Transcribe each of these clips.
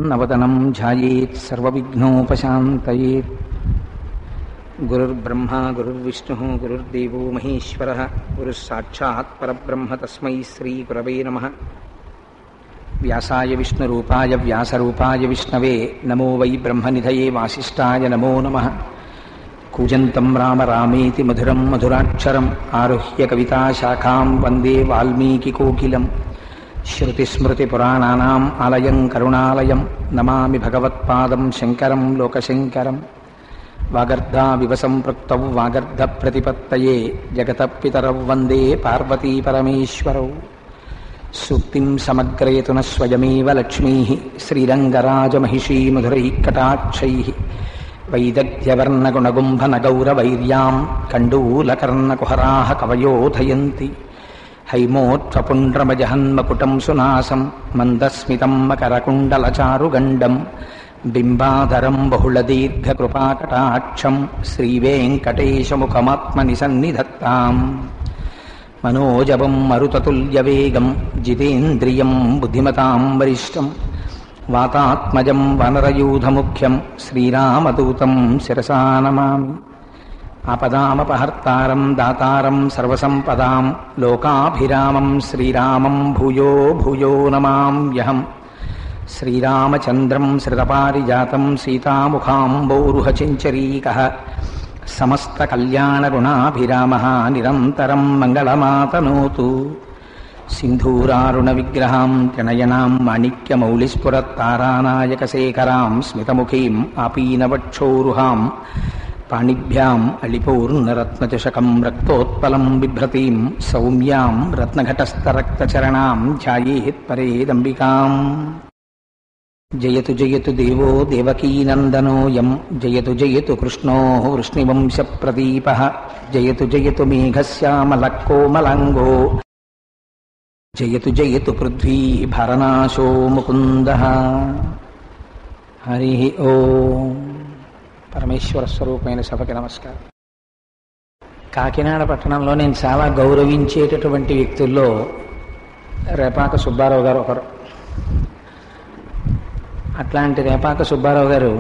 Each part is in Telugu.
నవదనం ధ్యాయేత్ సర్వవిఘ్నోపశాంతయేత్. గురుర్బ్రహ్మా గురుర్విష్ణుః గురుర్దేవో మహేశ్వరః గురుః సాక్షాత్ పరబ్రహ్మ తస్మై శ్రీ గురవే నమః. వ్యాసాయ విష్ణురూపాయ వ్యాసరూపాయ విష్ణవే నమో వై బ్రహ్మనిధయే వాసిష్ఠాయ నమో నమః. కూజంతం రామ రామేతి మధురం మధురాక్షరం ఆరుహ్య కవితాశాఖాం వందే వాల్మీకికోకిలం. శ్రుతిస్మృతిపురాణానాం ఆలయం కరుణాలయం నమామి భగవత్పాదం శంకరం లోకశంకరం. వాగర్ధావివ సంపృక్తౌ వాగర్ధప్రతిపత్తయే జగతః పితరౌ వందే పార్వతీపరమేశ్వరౌ. సూక్తిం సమగ్రయతున స్వయమేవ లక్ష్మీః శ్రీరంగరాజమహిషీ మధురైః కటాక్షైః. వైదగ్ధ్యవర్ణగుణగుంభనగౌరవైర్యాం కండూలకర్ణకుహరాः కవయోధయంతి. హైమోత్వపుండ్రమజహన్మకుటం సునాసం మందస్మితం మకరకుండలచారుగండం బింబాధరం బహుళదీర్ఘకృపాకటాక్షం శ్రీవేంకటేశముఖమాత్మని సన్నిధత్తాం. మనోజవం మరుతతుల్యవేగం జితేంద్రియం బుద్ధిమతాం వరిష్టం వాతాత్మజం వనరయూధముఖ్యం శ్రీరామదూతం శిరసా నమామి. ఆపదామపహర్తారం దాతారం సర్వసంపదాం లోకాభిరామం శ్రీరామం భూయో భూయో నమామ్యహం. శ్రీరామచంద్రం శ్రితపారిజాతం సీతాముఖాంబోరుహచించరీకః సమస్తకల్యాణగుణాభిరామः నిరంతరం మంగళమాతనోతు. సింధూరారుణవిగ్రహాం త్రినయనాం మాణిక్యమౌళిస్ఫురత్తారానాయకశేఖరాం స్మితముఖీం ఆపీనవక్షోరుహాం పాణిభ్యాం అళిపూర్ణరత్నచషకం రక్తోత్పలం బిభ్రతీం సౌమ్యాం రత్నఘటస్థరక్తచరణాం ధ్యాయేత్ పరేదంబికాం. జయతు జయతు దేవో దేవకీనందనోయం జయతు జయతు కృష్ణో వృష్ణివంశప్రదీపః జయతు జయతు మేఘశ్యామలకోమలాంగో జయతు జయతు పృథ్వీ భరనాశో ముకుందః. హరి ఓం. పరమేశ్వర స్వరూపమైన సభకి నమస్కారం. కాకినాడ పట్టణంలో నేను చాలా గౌరవించేటటువంటి వ్యక్తుల్లో రేపాక సుబ్బారావు గారు ఒకరు. అట్లాంటి రేపాక సుబ్బారావు గారు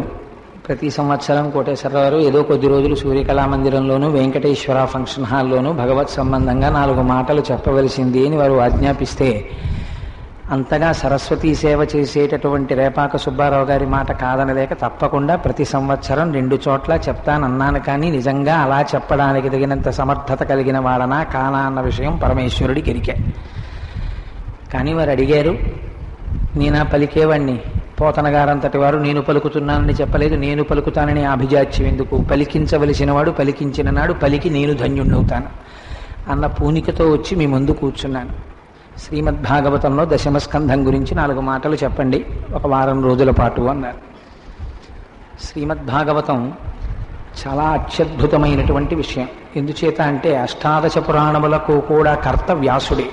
ప్రతి సంవత్సరం కోటేశ్వరరావు గారు ఏదో కొద్ది రోజులు సూర్యకళామందిరంలోనూ వెంకటేశ్వర ఫంక్షన్ హాల్లోనూ భగవత్ సంబంధంగా 4 మాటలు చెప్పవలసింది అని వారు ఆజ్ఞాపిస్తే అంతగా సరస్వతీ సేవ చేసేటటువంటి రేపాక సుబ్బారావు గారి మాట కాదనలేక తప్పకుండా ప్రతి సంవత్సరం 2 చోట్ల చెప్తానన్నాను. కానీ నిజంగా అలా చెప్పడానికి తగినంత సమర్థత కలిగిన వాడనా కానా అన్న విషయం పరమేశ్వరుడికి ఎరికే. కానీ వారు అడిగారు, నేనా పలికేవాణ్ణి, పోతన గారంతటి వారు నేను పలుకుతున్నానని చెప్పలేదు, నేను పలుకుతానని అభిజాత్యం ఎందుకు, పలికించవలసిన వాడు పలికించిన నాడు పలికి నేను ధన్యుణ్ణవుతాను అన్న పూనికతో వచ్చి మీ ముందు కూర్చున్నాను. శ్రీమద్భాగవతంలో 10వ స్కంధం గురించి 4 మాటలు చెప్పండి, ఒక వారం రోజుల పాటు అన్నారు. శ్రీమద్భాగవతం చాలా అత్యద్భుతమైనటువంటి విషయం. ఎందుచేత అంటే 18 పురాణములకు కూడా కర్త వ్యాసుడే.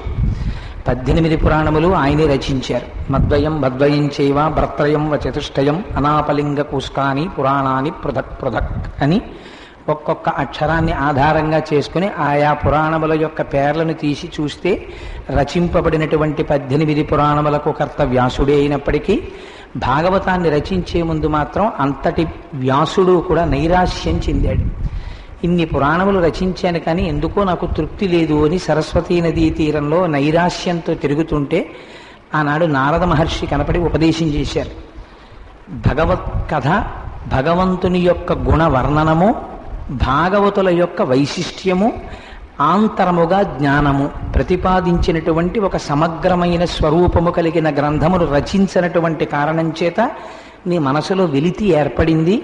18 పురాణములు ఆయనే రచించారు. మద్వయం భద్వయం చైవ భర్త్రయం చతుష్టయం అనాపలింగ కూష్కాని పురాణాన్ని పృథక్ పృథక్ అని ఒక్కొక్క అక్షరాన్ని ఆధారంగా చేసుకుని ఆయా పురాణముల యొక్క పేర్లను తీసి చూస్తే రచింపబడినటువంటి 18 పురాణములకు కర్త వ్యాసుడే అయినప్పటికీ భాగవతాన్ని రచించే ముందు మాత్రం అంతటి వ్యాసుడు కూడా నైరాశ్యం చెందాడు. ఇన్ని పురాణములు రచించాను కానీ ఎందుకో నాకు తృప్తి లేదు అని సరస్వతీ నదీ తీరంలో నైరాశ్యంతో తిరుగుతుంటే ఆనాడు నారద మహర్షి కనపడి ఉపదేశం చేశారు. భగవత్ కథ, భగవంతుని యొక్క గుణ వర్ణనము, భాగవతుల యొక్క వైశిష్ట్యము, ఆంతరముగా జ్ఞానము ప్రతిపాదించినటువంటి ఒక సమగ్రమైన స్వరూపము కలిగిన గ్రంథమును రచించినటువంటి కారణం చేత నీ మనసులో వెలితి ఏర్పడింది.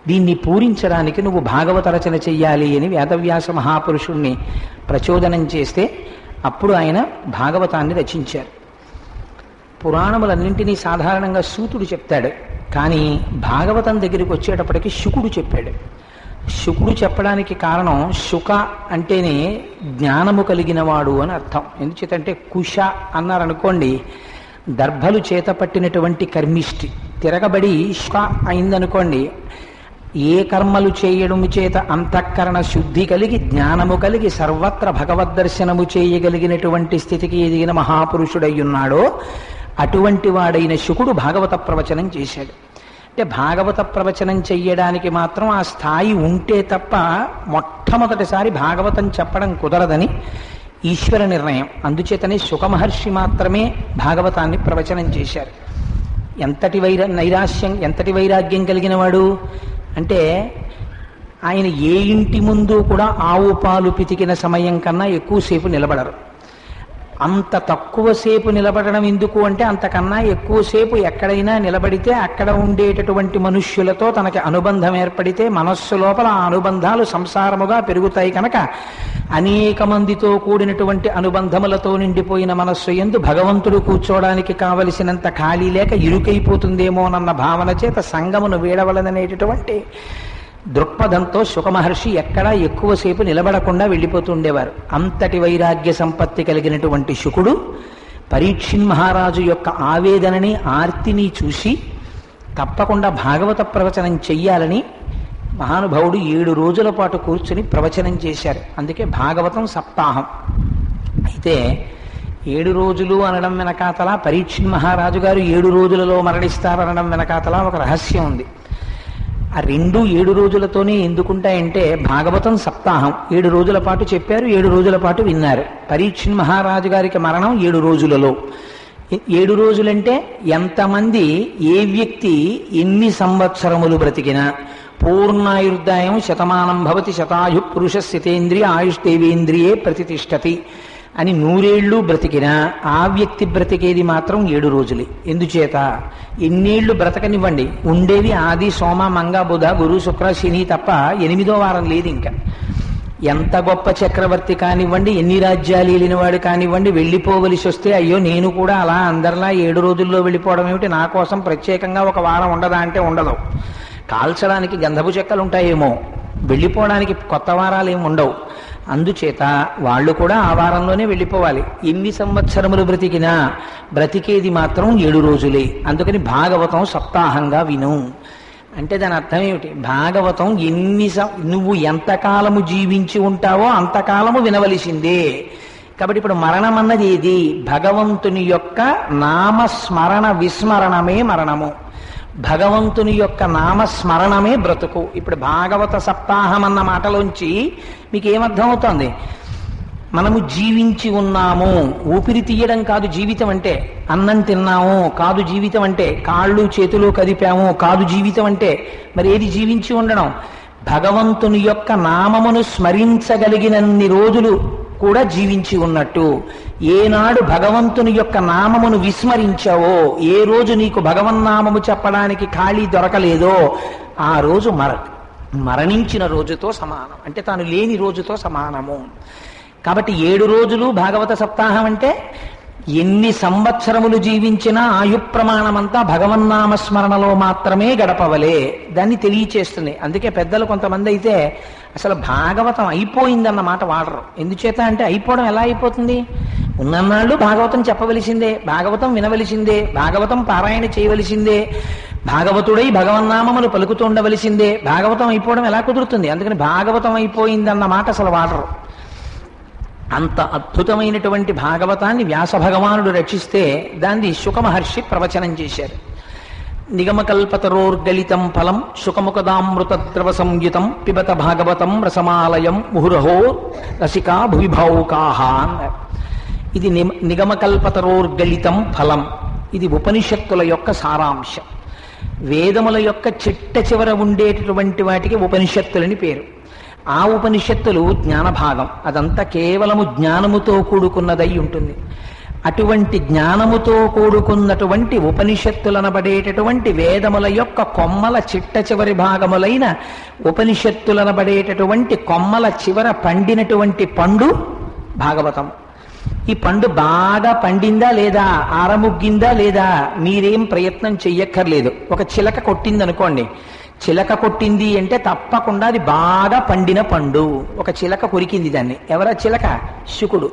దీన్ని పూరించడానికి నువ్వు భాగవత రచన చెయ్యాలి అని వేదవ్యాస మహాపురుషుణ్ణి ప్రచోదనం చేస్తే అప్పుడు ఆయన భాగవతాన్ని రచించారు. పురాణములన్నింటినీ సాధారణంగా సూతుడు చెప్తాడు, కానీ భాగవతం దగ్గరికి వచ్చేటప్పటికి శుకుడు చెప్పాడు. శుకుడు చెప్పడానికి కారణం శుక అంటేనే జ్ఞానము కలిగిన వాడు అని అర్థం. ఎందుచేతంటే కుశ అన్నారనుకోండి, దర్భలు చేత పట్టినటువంటి కర్మిష్టి తిరగబడి శుక అయిందనుకోండి, ఏ కర్మలు చేయడము చేత అంతఃకరణ శుద్ధి కలిగి జ్ఞానము కలిగి సర్వత్ర భగవద్దర్శనము చేయగలిగినటువంటి స్థితికి ఎదిగిన మహాపురుషుడై ఉన్నాడో అటువంటి వాడైన శుకుడు భాగవత ప్రవచనం చేశాడు. అంటే భాగవత ప్రవచనం చెయ్యడానికి మాత్రం ఆ స్థాయి ఉంటే తప్ప మొట్టమొదటిసారి భాగవతం చెప్పడం కుదరదని ఈశ్వర నిర్ణయం. అందుచేతనే శుక మహర్షి మాత్రమే భాగవతాన్ని ప్రవచనం చేశారు. ఎంతటి నైరాశ్యం, ఎంతటి వైరాగ్యం కలిగిన వాడు అంటే ఆయన ఏ ఇంటి ముందు కూడా ఆవు పాలు పితికిన సమయం కన్నా ఎక్కువసేపు నిలబడరు. అంత తక్కువసేపు నిలబడడం ఎందుకు అంటే అంతకన్నా ఎక్కువసేపు ఎక్కడైనా నిలబడితే అక్కడ ఉండేటటువంటి మనుష్యులతో తనకి అనుబంధం ఏర్పడితే మనస్సు లోపల ఆ అనుబంధాలు సంసారముగా పెరుగుతాయి కనుక అనేక మందితో కూడినటువంటి అనుబంధములతో నిండిపోయిన మనస్సు యందు భగవంతుడు కూర్చోవడానికి కావలసినంత ఖాళీ లేక ఇరుకైపోతుందేమోనన్న భావన చేత సంగమును వీడవలననేటటువంటి దృక్పథంతో శుకమహర్షి ఎక్కడా ఎక్కువసేపు నిలబడకుండా వెళ్ళిపోతుండేవారు. అంతటి వైరాగ్య సంపత్తి కలిగినటువంటి శుకుడు పరీక్షిన్ మహారాజు యొక్క ఆవేదనని ఆర్తిని చూసి తప్పకుండా భాగవత ప్రవచనం చెయ్యాలని మహానుభావుడు 7 రోజుల పాటు కూర్చుని ప్రవచనం చేశారు. అందుకే భాగవతం సప్తాహం. అయితే 7 రోజులు అనడం వెనకాతలా పరీక్షిన్ మహారాజు గారు 7 రోజులలో మరణిస్తారనడం వెనకాతలా ఒక రహస్యం ఉంది. ఆ 7 రోజులతోనే ఎందుకుంటాయంటే భాగవతం సప్తాహం 7 రోజుల పాటు చెప్పారు, 7 రోజుల పాటు విన్నారు. పరీక్షిన్ మహారాజు గారికి మరణం 7 రోజులలో. 7 రోజులంటే ఎంతమంది ఏ వ్యక్తి ఎన్ని సంవత్సరములు బ్రతికినా పూర్ణాయుర్దాయం శతమానం భవతి శతాయు పురుష స్థితేంద్రియ ఆయుష్దేవేంద్రియే ప్రతిష్టతి అని 100 ఏళ్ళు బ్రతికినా ఆ వ్యక్తి బ్రతికేది మాత్రం 7 రోజులే. ఎందుచేత ఎన్నేళ్లు బ్రతకనివ్వండి, ఉండేది ఆది సోమ మంగ బుధ గురు శుక్ర శని తప్ప 8వ వారం లేదు. ఇంకా ఎంత గొప్ప చక్రవర్తి కానివ్వండి, ఎన్ని రాజ్యాలు ఏలినవాడు కానివ్వండి, వెళ్ళిపోవలసి వస్తే అయ్యో నేను కూడా అలా అందరిలా 7 రోజుల్లో వెళ్ళిపోవడం ఏమిటి, నా కోసం ప్రత్యేకంగా ఒక వారం ఉండదా అంటే ఉండదు. కాల్చడానికి గంధపు చెక్కలు ఉంటాయేమో, వెళ్ళిపోవడానికి కొత్త వారాలు ఏమి ఉండవు. అందుచేత వాళ్ళు కూడా ఆ వారంలోనే వెళ్ళిపోవాలి. ఎన్ని సంవత్సరములు బ్రతికినా బ్రతికేది మాత్రం 7 రోజులే. అందుకని భాగవతం సప్తాహంగా విను అంటే దాని అర్థం ఏమిటి? భాగవతం నువ్వు ఎంతకాలము జీవించి ఉంటావో అంతకాలము వినవలసిందే. కాబట్టి ఇప్పుడు మరణం అన్నది ఏది? భగవంతుని యొక్క నామస్మరణ విస్మరణమే మరణము. భగవంతుని యొక్క నామస్మరణమే బ్రతుకు. ఇప్పుడు భాగవత సప్తాహం అన్న మాటలోంచి మీకు ఏమర్థమవుతోంది? మనము జీవించి ఉన్నాము. ఊపిరి తీయడం కాదు జీవితం అంటే, అన్నం తిన్నాము కాదు జీవితం అంటే, కాళ్ళు చేతులు కదిపాము కాదు జీవితం అంటే. మరి ఏది జీవించి ఉండడం? భగవంతుని యొక్క నామమును స్మరించగలిగినన్ని రోజులు కూడా జీవించి ఉన్నట్టు. ఏనాడు భగవంతుని యొక్క నామమును విస్మరించావో, ఏ రోజు నీకు భగవన్నామము చెప్పడానికి ఖాళీ దొరకలేదో ఆ రోజు మరణించిన రోజుతో సమానం. అంటే తాను లేని రోజుతో సమానము. కాబట్టి 7 రోజులు భాగవత సప్తాహం అంటే ఎన్ని సంవత్సరములు జీవించినా ఆయు ప్రమాణమంతా భగవన్నామస్మరణలో మాత్రమే గడపవలే. దాన్ని తెలియచేస్తుంది. అందుకే పెద్దలు కొంతమంది అయితే అసలు భాగవతం అయిపోయిందన్న మాట వాడరు. ఎందుచేత అంటే అయిపోవడం ఎలా అయిపోతుంది? ఉన్నన్నాళ్ళు భాగవతం చెప్పవలసిందే, భాగవతం వినవలసిందే, భాగవతం పారాయణ చేయవలసిందే, భాగవతుడై భగవన్నామములు పలుకుతూ ఉండవలసిందే. భాగవతం అయిపోవడం ఎలా కుదురుతుంది? అందుకని భాగవతం అయిపోయిందన్న మాట అసలు వాడరు. అంత అద్భుతమైనటువంటి భాగవతాన్ని వ్యాస భగవానుడు రచిస్తే దాన్ని శుక మహర్షి ప్రవచనం చేశారు. నిగమకల్పతరోర్గలితం ఫలం శుకముఖదామృత ద్రవ సంయుతం పిబత భాగవతం రసమాలయం ముహురహో రసికా భువిభావుకాహ అన్నారు. ఇది నిగమకల్పతరోర్గలితం ఫలం. ఇది ఉపనిషత్తుల యొక్క సారాంశం. వేదముల యొక్క చిట్ట చివర ఉండేటటువంటి వాటికి ఉపనిషత్తులని పేరు. ఆ ఉపనిషత్తులు జ్ఞానభాగం. అదంతా కేవలము జ్ఞానముతో కూడుకున్నదై ఉంటుంది. అటువంటి జ్ఞానముతో కూడుకున్నటువంటి ఉపనిషత్తులనబడేటటువంటి వేదముల యొక్క కొమ్మల చిట్ట చివరి భాగములైన ఉపనిషత్తులనబడేటటువంటి కొమ్మల చివర పండినటువంటి పండు భాగవతం. ఈ పండు బాగా పండిందా లేదా, ఆరముగ్గిందా లేదా, మీరేం ప్రయత్నం చెయ్యక్కర్లేదు. ఒక చిలక కొట్టిందనుకోండి, చిలక కొట్టింది అంటే తప్పకుండా అది బాగా పండిన పండు. ఒక చిలక కొరికింది దాన్ని. ఎవరా చిలక? శుకుడు.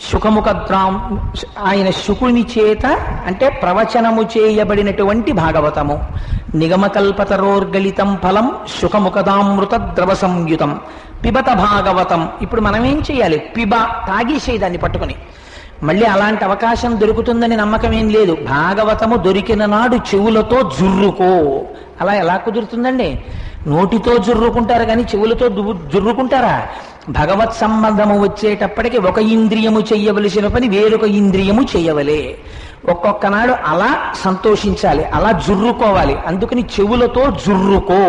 శుకముఖద్రాం ఆయన శుకుని చేత అంటే ప్రవచనము చేయబడినటువంటి భాగవతము. నిగమకల్పతరోర్గలితం ఫలం శుకముఖదామృత ద్రవ సంయుతం పిబత భాగవతం. ఇప్పుడు మనం ఏం చేయాలి? పిబ, తాగేసేయి దాన్ని పట్టుకుని. మళ్ళీ అలాంటి అవకాశం దొరుకుతుందని నమ్మకం ఏం లేదు. భాగవతము దొరికిన నాడు చెవులతో జుర్రుకో. అలా ఎలా కుదురుతుందండి? నోటితో జుర్రుకుంటారు కానీ చెవులతో జుర్రుకుంటారా? భగవత్ సంబంధము వచ్చేటప్పటికి ఒక ఇంద్రియము చెయ్యవలసిన పని వేరొక ఇంద్రియము చెయ్యవలే. ఒక్కొక్క నాడు అలా సంతోషించాలి, అలా జుర్రుకోవాలి. అందుకని చెవులతో జుర్రుకో.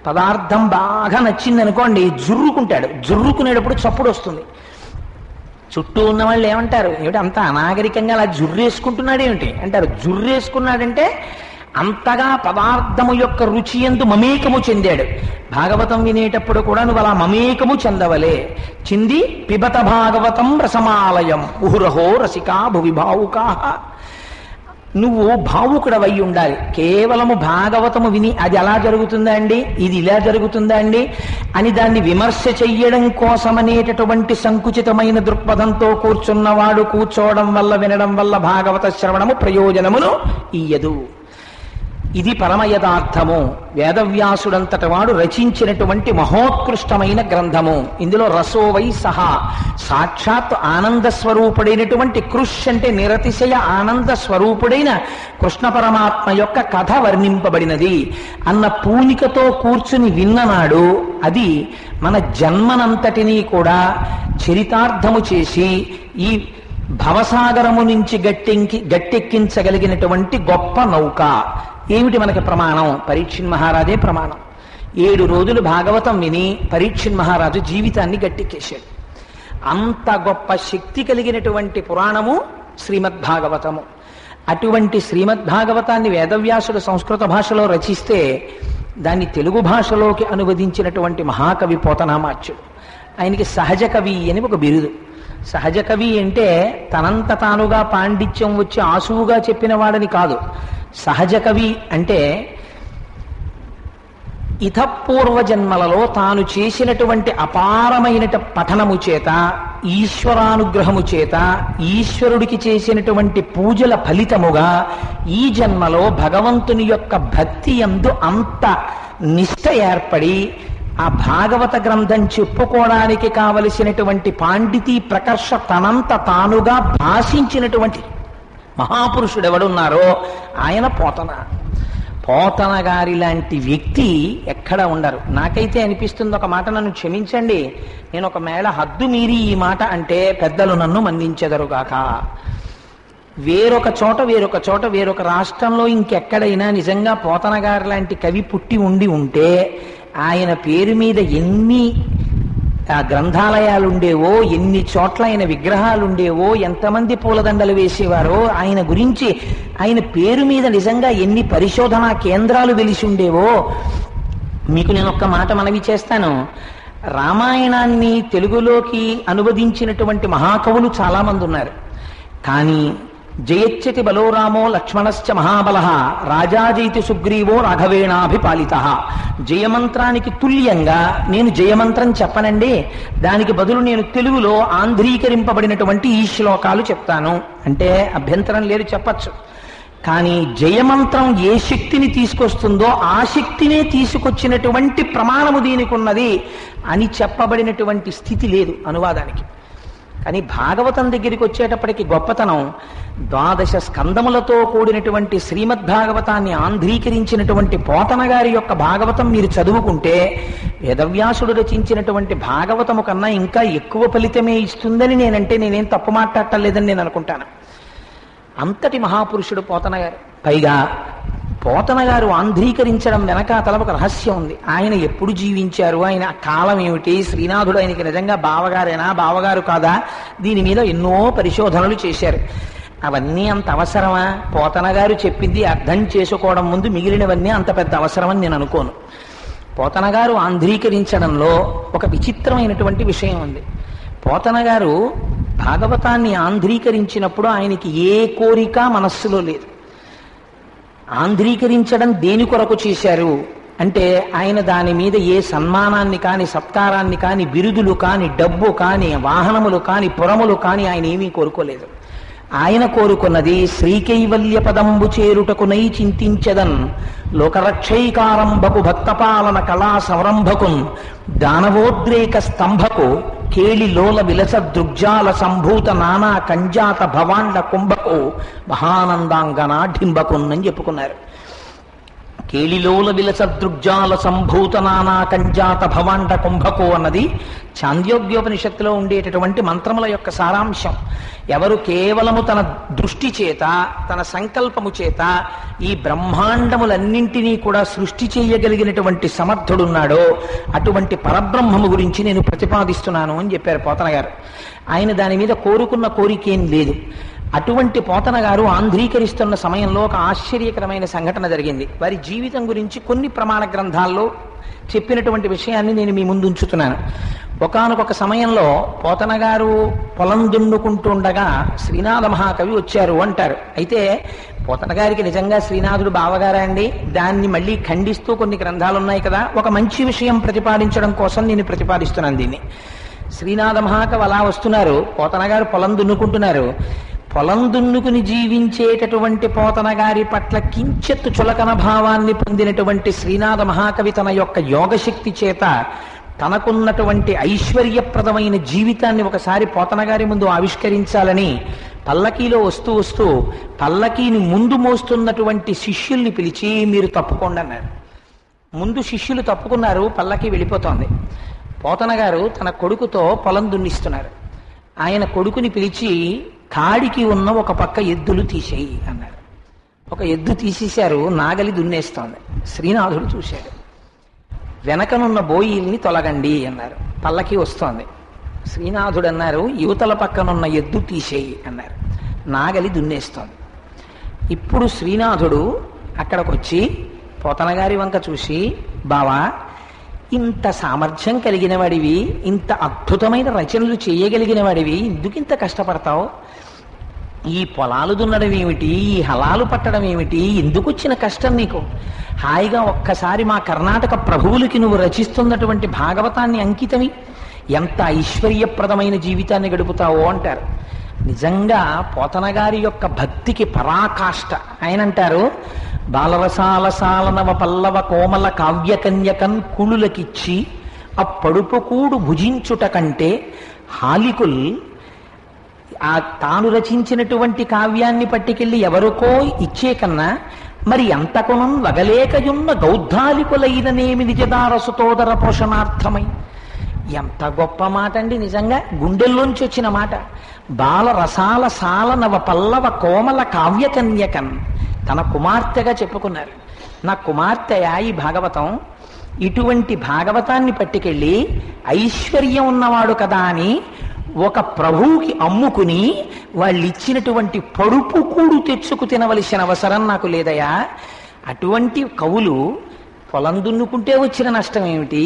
పదార్థం బాగా నచ్చింది అనుకోండి, జుర్రుకుంటాడు. జుర్రుకునేటప్పుడు చప్పుడు వస్తుంది. చుట్టూ ఉన్న వాళ్ళు ఏమంటారు, ఏమిటి అంత అనాగరికంగా అలా జుర్రేసుకుంటున్నాడు ఏమిటి అంటారు. జుర్రేసుకున్నాడంటే అంతగా పదార్థము యొక్క రుచి యందు మమేకము చెందాడు. భాగవతం వినేటప్పుడు కూడా నువ్వు అలా మమేకము చెందవలే. చింది పిబత భాగవతం రసమాలయం ఉహురహో రసికా భువి భావుకా. నువ్వు భావుకుడవై ఉండాలి. కేవలము భాగవతము విని అది అలా జరుగుతుందా అండి, ఇది ఇలా జరుగుతుందా అండి అని దాన్ని విమర్శ చెయ్యడం కోసమనేటటువంటి సంకుచితమైన దృక్పథంతో కూర్చున్నవాడు కూర్చోవడం వల్ల, వినడం వల్ల భాగవత శ్రవణము ప్రయోజనమును ఇయ్యదు. ఇది పరమ యథార్థము. వేదవ్యాసుడంతటి వాడు రచించినటువంటి మహోత్కృష్టమైన గ్రంథము. ఇందులో రసోవై సహా సాక్షాత్ ఆనంద స్వరూపుడైనటువంటి కృష్ అంటే నిరతిశయ ఆనంద స్వరూపుడైన కృష్ణ పరమాత్మ యొక్క కథ వర్ణింపబడినది అన్న పూనికతో కూర్చుని విన్ననాడు అది మన జన్మనంతటినీ కూడా చరితార్థము చేసి ఈ భవసాగరము నుంచి గట్టెక్కించగలిగినటువంటి గొప్ప నౌక. ఏమిటి మనకి ప్రమాణం? పరీక్షిన్ మహారాజే ప్రమాణం. 7 రోజులు భాగవతం విని పరీక్షిన్ మహారాజు జీవితాన్ని గట్టెక్కేశాడు. అంత గొప్ప శక్తి కలిగినటువంటి పురాణము శ్రీమద్భాగవతము. అటువంటి శ్రీమద్భాగవతాన్ని వేదవ్యాసుడు సంస్కృత భాషలో రచిస్తే దాన్ని తెలుగు భాషలోకి అనువదించినటువంటి మహాకవి పోతనామాచ్యుడు. ఆయనకి సహజ కవి అని ఒక బిరుదు. సహజ కవి అంటే తనంత తానుగా పాండిత్యం వచ్చి ఆసువుగా చెప్పిన వాడని కాదు. సహజ కవి అంటే ఇతపూర్వ జన్మలలో తాను చేసినటువంటి అపారమైన పఠనము చేత, ఈశ్వరానుగ్రహము చేత, ఈశ్వరుడికి చేసినటువంటి పూజల ఫలితముగా ఈ జన్మలో భగవంతుని యొక్క భక్తి యందు అంత నిష్ట ఏర్పడి ఆ భాగవత గ్రంథం చెప్పుకోవడానికి కావలసినటువంటి పాండితీ ప్రకర్ష తనంత తానుగా భాషించినటువంటి మహాపురుషుడు ఎవడున్నారో ఆయన పోతన. పోతన గారి లాంటి వ్యక్తి ఎక్కడ ఉండరు. నాకైతే అనిపిస్తుంది, ఒక మాట నన్ను క్షమించండి, నేను ఒక మేళ హద్దు మీరి ఈ మాట అంటే పెద్దలు నన్ను మన్నించెదరుగాక. వేరొక చోట వేరొక రాష్ట్రంలో ఇంకెక్కడైనా నిజంగా పోతన గారి లాంటి కవి పుట్టి ఉంటే ఆయన పేరు మీద ఎన్ని గ్రంథాలయాలుండేవో, ఎన్ని చోట్ల ఆయన విగ్రహాలుండేవో, ఎంతమంది పూలదండలు వేసేవారో, ఆయన గురించి ఆయన పేరు మీద నిజంగా ఎన్ని పరిశోధనా కేంద్రాలు వెలిసి ఉండేవో. మీకు నేను ఒక్క మాట మనవి చేస్తాను. రామాయణాన్ని తెలుగులోకి అనువదించినటువంటి మహాకవులు చాలా మంది ఉన్నారు. కానీ జయచ్చతి బలోరామో లక్ష్మణశ్చ మహాబలః రాజాజైతి సుగ్రీవో రాఘవేణాభిపాలిత. జయమంత్రానికి తుల్యంగా నేను జయమంత్రం చెప్పనండి, దానికి బదులు నేను తెలుగులో ఆంధ్రీకరింపబడినటువంటి ఈ శ్లోకాలు చెప్తాను అంటే అభ్యంతరం లేదు, చెప్పచ్చు. కానీ జయమంత్రం ఏ శక్తిని తీసుకొస్తుందో ఆ శక్తినే తీసుకొచ్చినటువంటి ప్రమాణము దీనికి ఉన్నది అని చెప్పబడినటువంటి స్థితి లేదు అనువాదానికి. కానీ భాగవతం దగ్గరికి వచ్చేటప్పటికి గొప్పతనం 12 స్కందములతో కూడినటువంటి శ్రీమద్భాగవతాన్ని ఆంధ్రీకరించినటువంటి పోతన గారి యొక్క భాగవతం మీరు చదువుకుంటే వేదవ్యాసుడు రచించినటువంటి భాగవతము కన్నా ఇంకా ఎక్కువ ఫలితమే ఇస్తుందని నేనంటే నేనేం తప్పు మాట్లాడటలేదని నేను అనుకుంటాను. అంతటి మహాపురుషుడు పోతన గారు. పైగా పోతన గారు ఆంధ్రీకరించడం వెనకాతల ఒక రహస్యం ఉంది. ఆయన ఎప్పుడు జీవించారు, ఆయన కాలం ఏమిటి, శ్రీనాథుడు ఆయనకి నిజంగా బావగారేనా బావగారు కాదా, దీని మీద ఎన్నో పరిశోధనలు చేశారు. అవన్నీ అంత అవసరమా? పోతన గారు చెప్పింది అర్థం చేసుకోవడం ముందు మిగిలినవన్నీ అంత పెద్ద అవసరమని నేను అనుకోను. పోతన గారు ఆంధ్రీకరించడంలో ఒక విచిత్రమైనటువంటి విషయం ఉంది. పోతన గారు భాగవతాన్ని ఆంధ్రీకరించినప్పుడు ఆయనకి ఏ కోరిక మనస్సులో లేదు. ఆంధ్రీకరించడం దేని కొరకు చేశారు అంటే ఆయన దాని మీద ఏ సన్మానాన్ని కాని, సత్కారాన్ని కాని, బిరుదులు కాని, డబ్బు కాని, వాహనములు కాని, పురములు కాని ఆయన ఏమీ కోరుకోలేదు. ఆయన కోరుకున్నది శ్రీకైవల్య పదంబు చేరుటకునై చింతించదన్ లోకరక్షైకారంభకు భక్తపాలన కళా సంరంభకున్ దానవోద్రేక స్తంభకు కేళి లోల విలస దృగ్జాల సంభూత నానా కంజాత భవాండ కుంభకు మహానందాంగనాఢింబకున్నని చెప్పుకున్నారు. కేళిలోల విలస దృగ్జాల సంభూత నానా కంజాత భవాండ కుంభకు అన్నది ఛాందోగ్యోపనిషత్తులో ఉండేటటువంటి మంత్రముల యొక్క సారాంశం. ఎవరు కేవలము తన దృష్టి చేత, తన సంకల్పము చేత ఈ బ్రహ్మాండములన్నింటినీ కూడా సృష్టి చేయగలిగినటువంటి సమర్థుడున్నాడో అటువంటి పరబ్రహ్మము గురించి నేను ప్రతిపాదిస్తున్నాను అని చెప్పారు పోతన గారు. ఆయన దాని మీద కోరుకున్న కోరికేం లేదు. అటువంటి పోతన గారు ఆంధ్రీకరిస్తున్న సమయంలో ఒక ఆశ్చర్యకరమైన సంఘటన జరిగింది. వారి జీవితం గురించి కొన్ని ప్రమాణ గ్రంథాల్లో చెప్పినటువంటి విషయాన్ని నేను మీ ముందు ఉంచుతున్నాను. ఒకానొక సమయంలో పోతన గారు పొలం దున్నుకుంటుండగా శ్రీనాథ మహాకవి వచ్చారు అంటారు. అయితే పోతన గారికి నిజంగా శ్రీనాథుడు బావగారా అండి? దాన్ని మళ్ళీ ఖండిస్తూ కొన్ని గ్రంథాలు ఉన్నాయి కదా. ఒక మంచి విషయం ప్రతిపాదించడం కోసం నేను ప్రతిపాదిస్తున్నాను దీన్ని. శ్రీనాథ మహాకవి అలా వస్తున్నారు, పోతన గారు పొలం దున్నుకుంటున్నారు. పొలం దున్నుకుని జీవించేటటువంటి పోతన గారి పట్ల కించెత్తు చులకన భావాన్ని పొందినటువంటి శ్రీనాథ మహాకవి తన యొక్క యోగశక్తి చేత తనకున్నటువంటి ఐశ్వర్యప్రదమైన జీవితాన్ని ఒకసారి పోతన గారి ముందు ఆవిష్కరించాలని పల్లకీలో వస్తూ వస్తూ పల్లకీని ముందు మోస్తున్నటువంటి శిష్యుల్ని పిలిచి మీరు తప్పుకోండి అన్నారు. ముందు శిష్యులు తప్పుకున్నారు, పల్లకీ వెళ్ళిపోతోంది. పోతన గారు తన కొడుకుతో పొలం దున్నిస్తున్నారు. ఆయన కొడుకుని పిలిచి కాడికి ఉన్న ఒక పక్క ఎద్దులు తీసేయి అన్నారు. ఒక ఎద్దు తీసేశారు, నాగలి దున్నేస్తోంది. శ్రీనాథుడు చూశాడు. వెనకనున్న బోయిల్ని తొలగండి అన్నారు. పల్లకి వస్తోంది. శ్రీనాథుడు అన్నారు, యువతల పక్కనున్న ఎద్దు తీసేయి అన్నారు. నాగలి దున్నేస్తోంది. ఇప్పుడు శ్రీనాథుడు అక్కడికి వచ్చి పోతన గారి వంక చూసి, బావా, ఇంత సామర్థ్యం కలిగిన వాడివి, ఇంత అద్భుతమైన రచనలు చేయగలిగిన వాడివి, ఎందుకింత కష్టపడతావు? ఈ పొలాలు దున్నడం ఏమిటి, ఈ హలాలు పట్టడం ఏమిటి, ఎందుకు వచ్చిన కష్టం నీకు? హాయిగా ఒక్కసారి మా కర్ణాటక ప్రభువులకి నువ్వు రచిస్తున్నటువంటి భాగవతాన్ని అంకితమి, ఎంత ఐశ్వర్యప్రదమైన జీవితాన్ని గడుపుతావో అంటారు. నిజంగా పోతన గారి యొక్క భక్తికి పరాకాష్ట. ఆయన అంటారు, బాలరసాల సాలనవ పల్లవ కోమల కావ్యకన్యకన్ కుళులకిచ్చి ఆ పడుపు కూడు భుజించుట కంటే హాలికుల్ ఆ తాను రచించినటువంటి కావ్యాన్ని పట్టుకెళ్ళి ఎవరికో ఇచ్చే కన్నా మరి ఎంతకును వగలేకయున్న గౌద్ధాలికులైననేమి నిజదారసుతోదర పోషణార్థమై. ఎంత గొప్ప మాట అండి, నిజంగా గుండెల్లోంచి వచ్చిన మాట. బాల రసాల సాల నవ పల్లవ కోమల కావ్యకన్యకన్ తన కుమార్తెగా చెప్పుకున్నారు. నా కుమార్తెయా ఈ భాగవతం, ఇటువంటి భాగవతాన్ని పట్టుకెళ్ళి ఐశ్వర్యం ఉన్నవాడు కదా అని ఒక ప్రభువుకి అమ్ముకుని వాళ్ళు ఇచ్చినటువంటి పడుపు కూడు తెచ్చుకు తినవలసిన అవసరం నాకు లేదయా. అటువంటి కవులు పొలం దున్నుకుంటే వచ్చిన నష్టం ఏమిటి,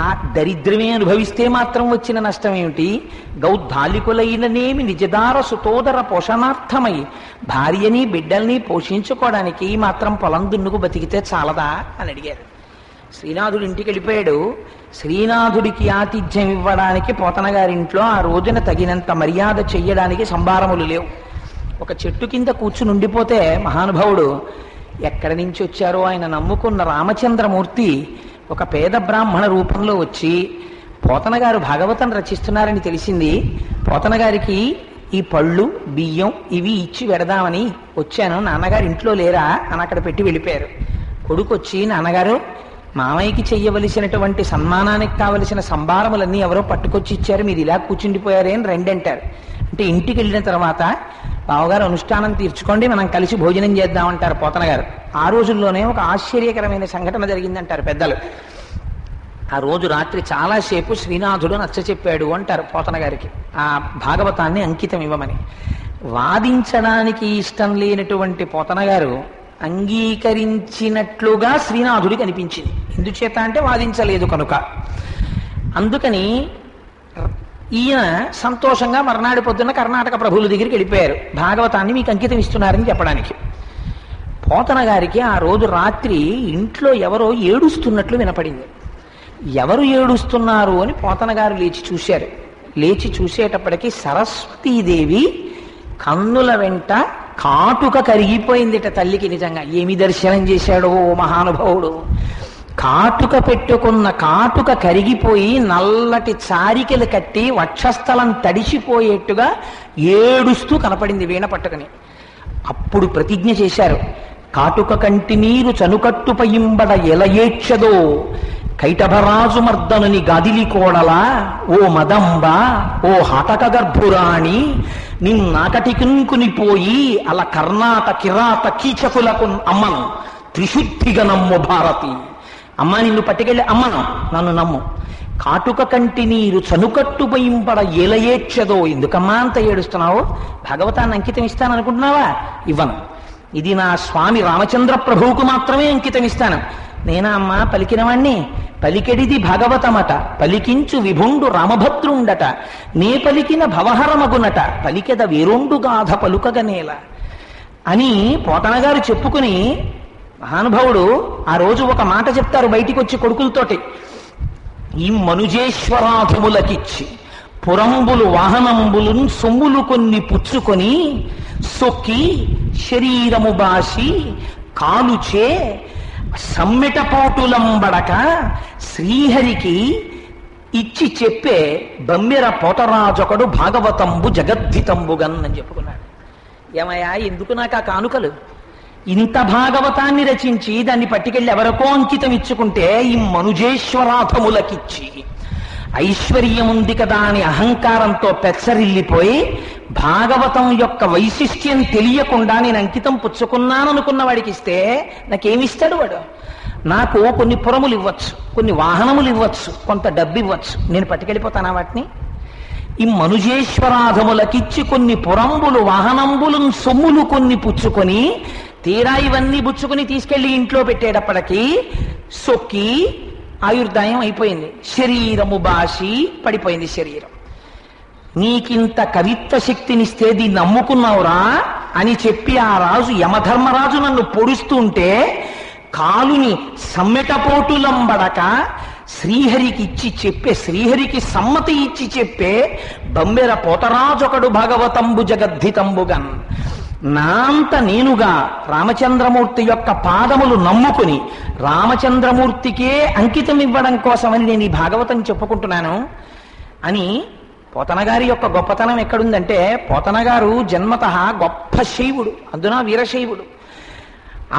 ఆ దరిద్రమే అనుభవిస్తే మాత్రం వచ్చిన నష్టం ఏమిటి? గౌద్ధాలికులైననేమి నిజదార సుతోదర పోషణార్థమై భార్యని బిడ్డల్ని పోషించుకోవడానికి మాత్రం పొలం దున్నుకు బతికితే చాలదా అని అడిగారు. శ్రీనాథుడు ఇంటికి వెళ్ళిపోయాడు. శ్రీనాథుడికి ఆతిథ్యం ఇవ్వడానికి పోతన గారింట్లో ఆ రోజున తగినంత మర్యాద చెయ్యడానికి సంభారములు లేవు. ఒక చెట్టు కింద కూర్చుని ఉండిపోతే మహానుభావుడు ఎక్కడి నుంచి వచ్చారో ఆయన నమ్ముకున్న రామచంద్రమూర్తి ఒక పేద బ్రాహ్మణ రూపంలో వచ్చి పోతన గారు భాగవతం రచిస్తున్నారని తెలిసింది, పోతన గారికి ఈ పళ్ళు బియ్యం ఇవి ఇచ్చి వెడదామని వచ్చాను, నాన్నగారు ఇంట్లో లేరా అని అక్కడ పెట్టి వెళ్ళిపోయారు. కొడుకు వచ్చి, నాన్నగారు మామయ్యకి చెయ్యవలసినటువంటి సన్మానానికి కావలసిన సంభారములన్నీ ఎవరో పట్టుకొచ్చి ఇచ్చారు, మీరు ఇలా కూర్చుండిపోయారే అని రెండంటారు. అంటే ఇంటికి వెళ్ళిన తర్వాత బావగారు అనుష్ఠానం తీర్చుకోండి, మనం కలిసి భోజనం చేద్దామంటారు పోతన గారు. ఆ రోజుల్లోనే ఒక ఆశ్చర్యకరమైన సంఘటన జరిగిందంటారు పెద్దలు. ఆ రోజు రాత్రి చాలాసేపు శ్రీనాథుడు నచ్చ చెప్పాడు అంటారు పోతన గారికి ఆ భాగవతాన్ని అంకితం ఇవ్వమని. వాదించడానికి ఇష్టం లేనటువంటి పోతన గారు అంగీకరించినట్లుగా శ్రీనాథుడికి అనిపించింది. ఎందుచేత అంటే వాదించలేదు కనుక. అందుకని ఈయన సంతోషంగా మర్నాడు పొద్దున్న కర్ణాటక ప్రభువుల దగ్గరికి వెళ్ళిపోయారు, భాగవతాన్ని మీకు అంకితం ఇస్తున్నారని చెప్పడానికి. పోతన గారికి ఆ రోజు రాత్రి ఇంట్లో ఎవరో ఏడుస్తున్నట్లు వినపడింది. ఎవరు ఏడుస్తున్నారు అని పోతన గారు లేచి చూశారు. లేచి చూసేటప్పటికీ సరస్వతీదేవి కన్నుల వెంట కాటుక కరిగిపోయిందిట తల్లికి. నిజంగా ఏమి దర్శనం చేశాడో మహానుభావుడు. కాటుక పెట్టుకున్న కాటుక కరిగిపోయి నల్లటి చారికలు కట్టి వక్షస్థలం తడిసిపోయేట్టుగా ఏడుస్తూ కనపడింది వీణ పట్టుకుని. అప్పుడు ప్రతిజ్ఞ చేశారు, కాటుక కంటి నీరు చనుకట్టుపయింబడ ఎలయేక్షదో కైటభరాజు మర్దనుని గాదిలి కోడలా ఓ మదంబ ఓ హటక గర్భురాణి నిన్నాకటికునిపోయి అల కర్ణాట కిరాత కీచకులకు అమ్మను త్రిశుద్ధిగా నమ్ము భారతి. అమ్మ నిన్ను పట్టుకెళ్ళి అమ్మను, నన్ను నమ్ము. కాటుక కంటి నీరు చనుకట్టుపయింపడ ఎలయేక్షదో. ఎందుకమ్మా అంత ఏడుస్తున్నావు? భాగవతాన్ని అంకితం ఇస్తాననుకుంటున్నావా? ఇవ్వను. ఇది నా స్వామి రామచంద్ర ప్రభువుకు మాత్రమే అంకితం ఇస్తాను. నేనా అమ్మా పలికినవాణ్ణి? పలికెడిది భాగవతమట, పలికించు విభుండు రామభద్రుండట, నే పలికిన భవహరమగునట, పలికెద వేరొండు గాథ పలుకగనేల అని పోతనగారు చెప్పుకుని, మహానుభావుడు ఆ రోజు ఒక మాట చెప్తారు బయటికి వచ్చి కొడుకులతోటి. ఈ మనుజేశ్వరాధములకిచ్చి పురంబులు వాహనంబులు సొమ్ములు కొన్ని పుచ్చుకొని సొక్కి శరీరము బాసి కాలుచే సమ్మెటపోటులంబడక శ్రీహరికి ఇచ్చి చెప్పే బమ్మెర పోటరాజొకడు భాగవతంబు జగద్ధితంబుగన్ అని చెప్పుకున్నాడు. ఏమయ్యా, ఎందుకు నాకు ఆ కానుకలు? ఇంత భాగవతాన్ని రచించి దాన్ని పట్టుకెళ్ళి ఎవరికో అంకితం ఇచ్చుకుంటే ఈ మనుజేశ్వరాధములకిచ్చి ఐశ్వర్యం ఉంది కదా అని అహంకారంతో పెచ్చరిల్లిపోయి భాగవతం యొక్క వైశిష్ట్యం తెలియకుండా నేను అంకితం పుచ్చుకున్నాననుకున్న వాడికి ఇస్తే నాకేమిస్తాడు వాడు? నాకు కొన్ని పురములు ఇవ్వచ్చు, కొన్ని వాహనములు ఇవ్వచ్చు, కొంత డబ్బు ఇవ్వచ్చు. నేను పట్టుకెళ్ళిపోతానా వాటిని? ఈ మనుజేశ్వరాధములకిచ్చి కొన్ని పురంబులు వాహనంబులు సొమ్ములు కొన్ని పుచ్చుకొని తీరా ఇవన్నీ పుచ్చుకుని తీసుకెళ్లి ఇంట్లో పెట్టేటప్పటికీ సొక్కి ఆయుర్దాయం అయిపోయింది. శరీరము బాసి పడిపోయింది శరీరం. నీకింత కవిత్వ శక్తినిస్తే దీన్ని నమ్ముకున్నావురా అని చెప్పి ఆ రాజు యమధర్మరాజు నన్ను పొడుస్తుంటే కాలుని సమ్మెటపోటులంబడక శ్రీహరికి ఇచ్చి చెప్పే, శ్రీహరికి సమ్మతి ఇచ్చి చెప్పే బమ్మెర పోతరాజొకడు భాగవతంబు జగద్ధితంబుగన్. నాంత నేనుగా రామచంద్రమూర్తి యొక్క పాదములు నమ్ముకుని రామచంద్రమూర్తికే అంకితం ఇవ్వడం కోసమని నేను ఈ భాగవతం చెప్పుకుంటున్నాను అని. పోతనగారి యొక్క గొప్పతనం ఎక్కడుందంటే, పోతనగారు జన్మతః గొప్ప శైవుడు, అందున వీరశైవుడు.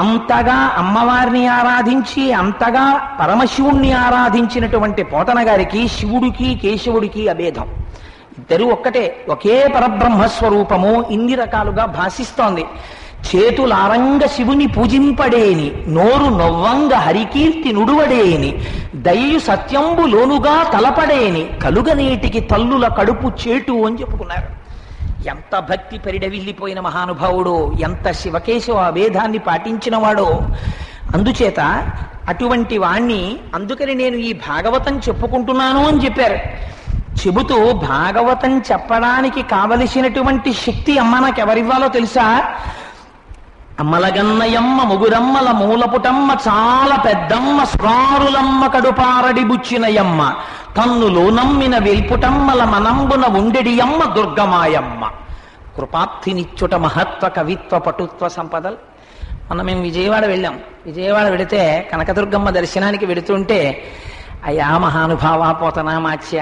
అంతగా అమ్మవారిని ఆరాధించి అంతగా పరమశివుణ్ణి ఆరాధించినటువంటి పోతనగారికి శివుడికి కేశవుడికి అభేదం. ఇద్దరు ఒక్కటే, ఒకే పరబ్రహ్మస్వరూపము ఇన్ని రకాలుగా భాషిస్తోంది. చేతులారంగ శివుని పూజింపడేని, నోరు నొవ్వంగ హరికీర్తి నుడువడేని, దయయు సత్యంబు లోనుగా తలపడేని, కలుగనేటికి తల్లుల కడుపు చేటు అని చెప్పుకున్నారు. ఎంత భక్తి పరిడవిల్లిపోయిన మహానుభావుడో, ఎంత శివకేశవ అభేదాన్ని పాటించినవాడో. అందుచేత అటువంటి వాణ్ణి, అందుకని నేను ఈ భాగవతం చెప్పుకుంటున్నాను అని చెప్పారు. చెబుతూ భాగవతం చెప్పడానికి కావలసినటువంటి శక్తి అమ్మ నాకెవరివ్వాలో తెలుసా? అమ్మలగన్నయమ్మ ముగురమ్మల మూలపుటమ్మ చాలా పెద్దమ్మ స్వారులమ్మ కడుపారడి బుచ్చినయమ్మ తన్నులో నమ్మిన వెల్పుటమ్మల మనంబున ఉండెడియమ్మ దుర్గమాయమ్మ. కృపాప్తినిచ్చుట మహత్వ కవిత్వ పటుత్వ సంపదలు. మేము విజయవాడ వెళ్ళాం. విజయవాడ వెడితే కనకదుర్గమ్మ దర్శనానికి వెడుతుంటే, అయ్యా మహానుభావ పోతనామాచ్య,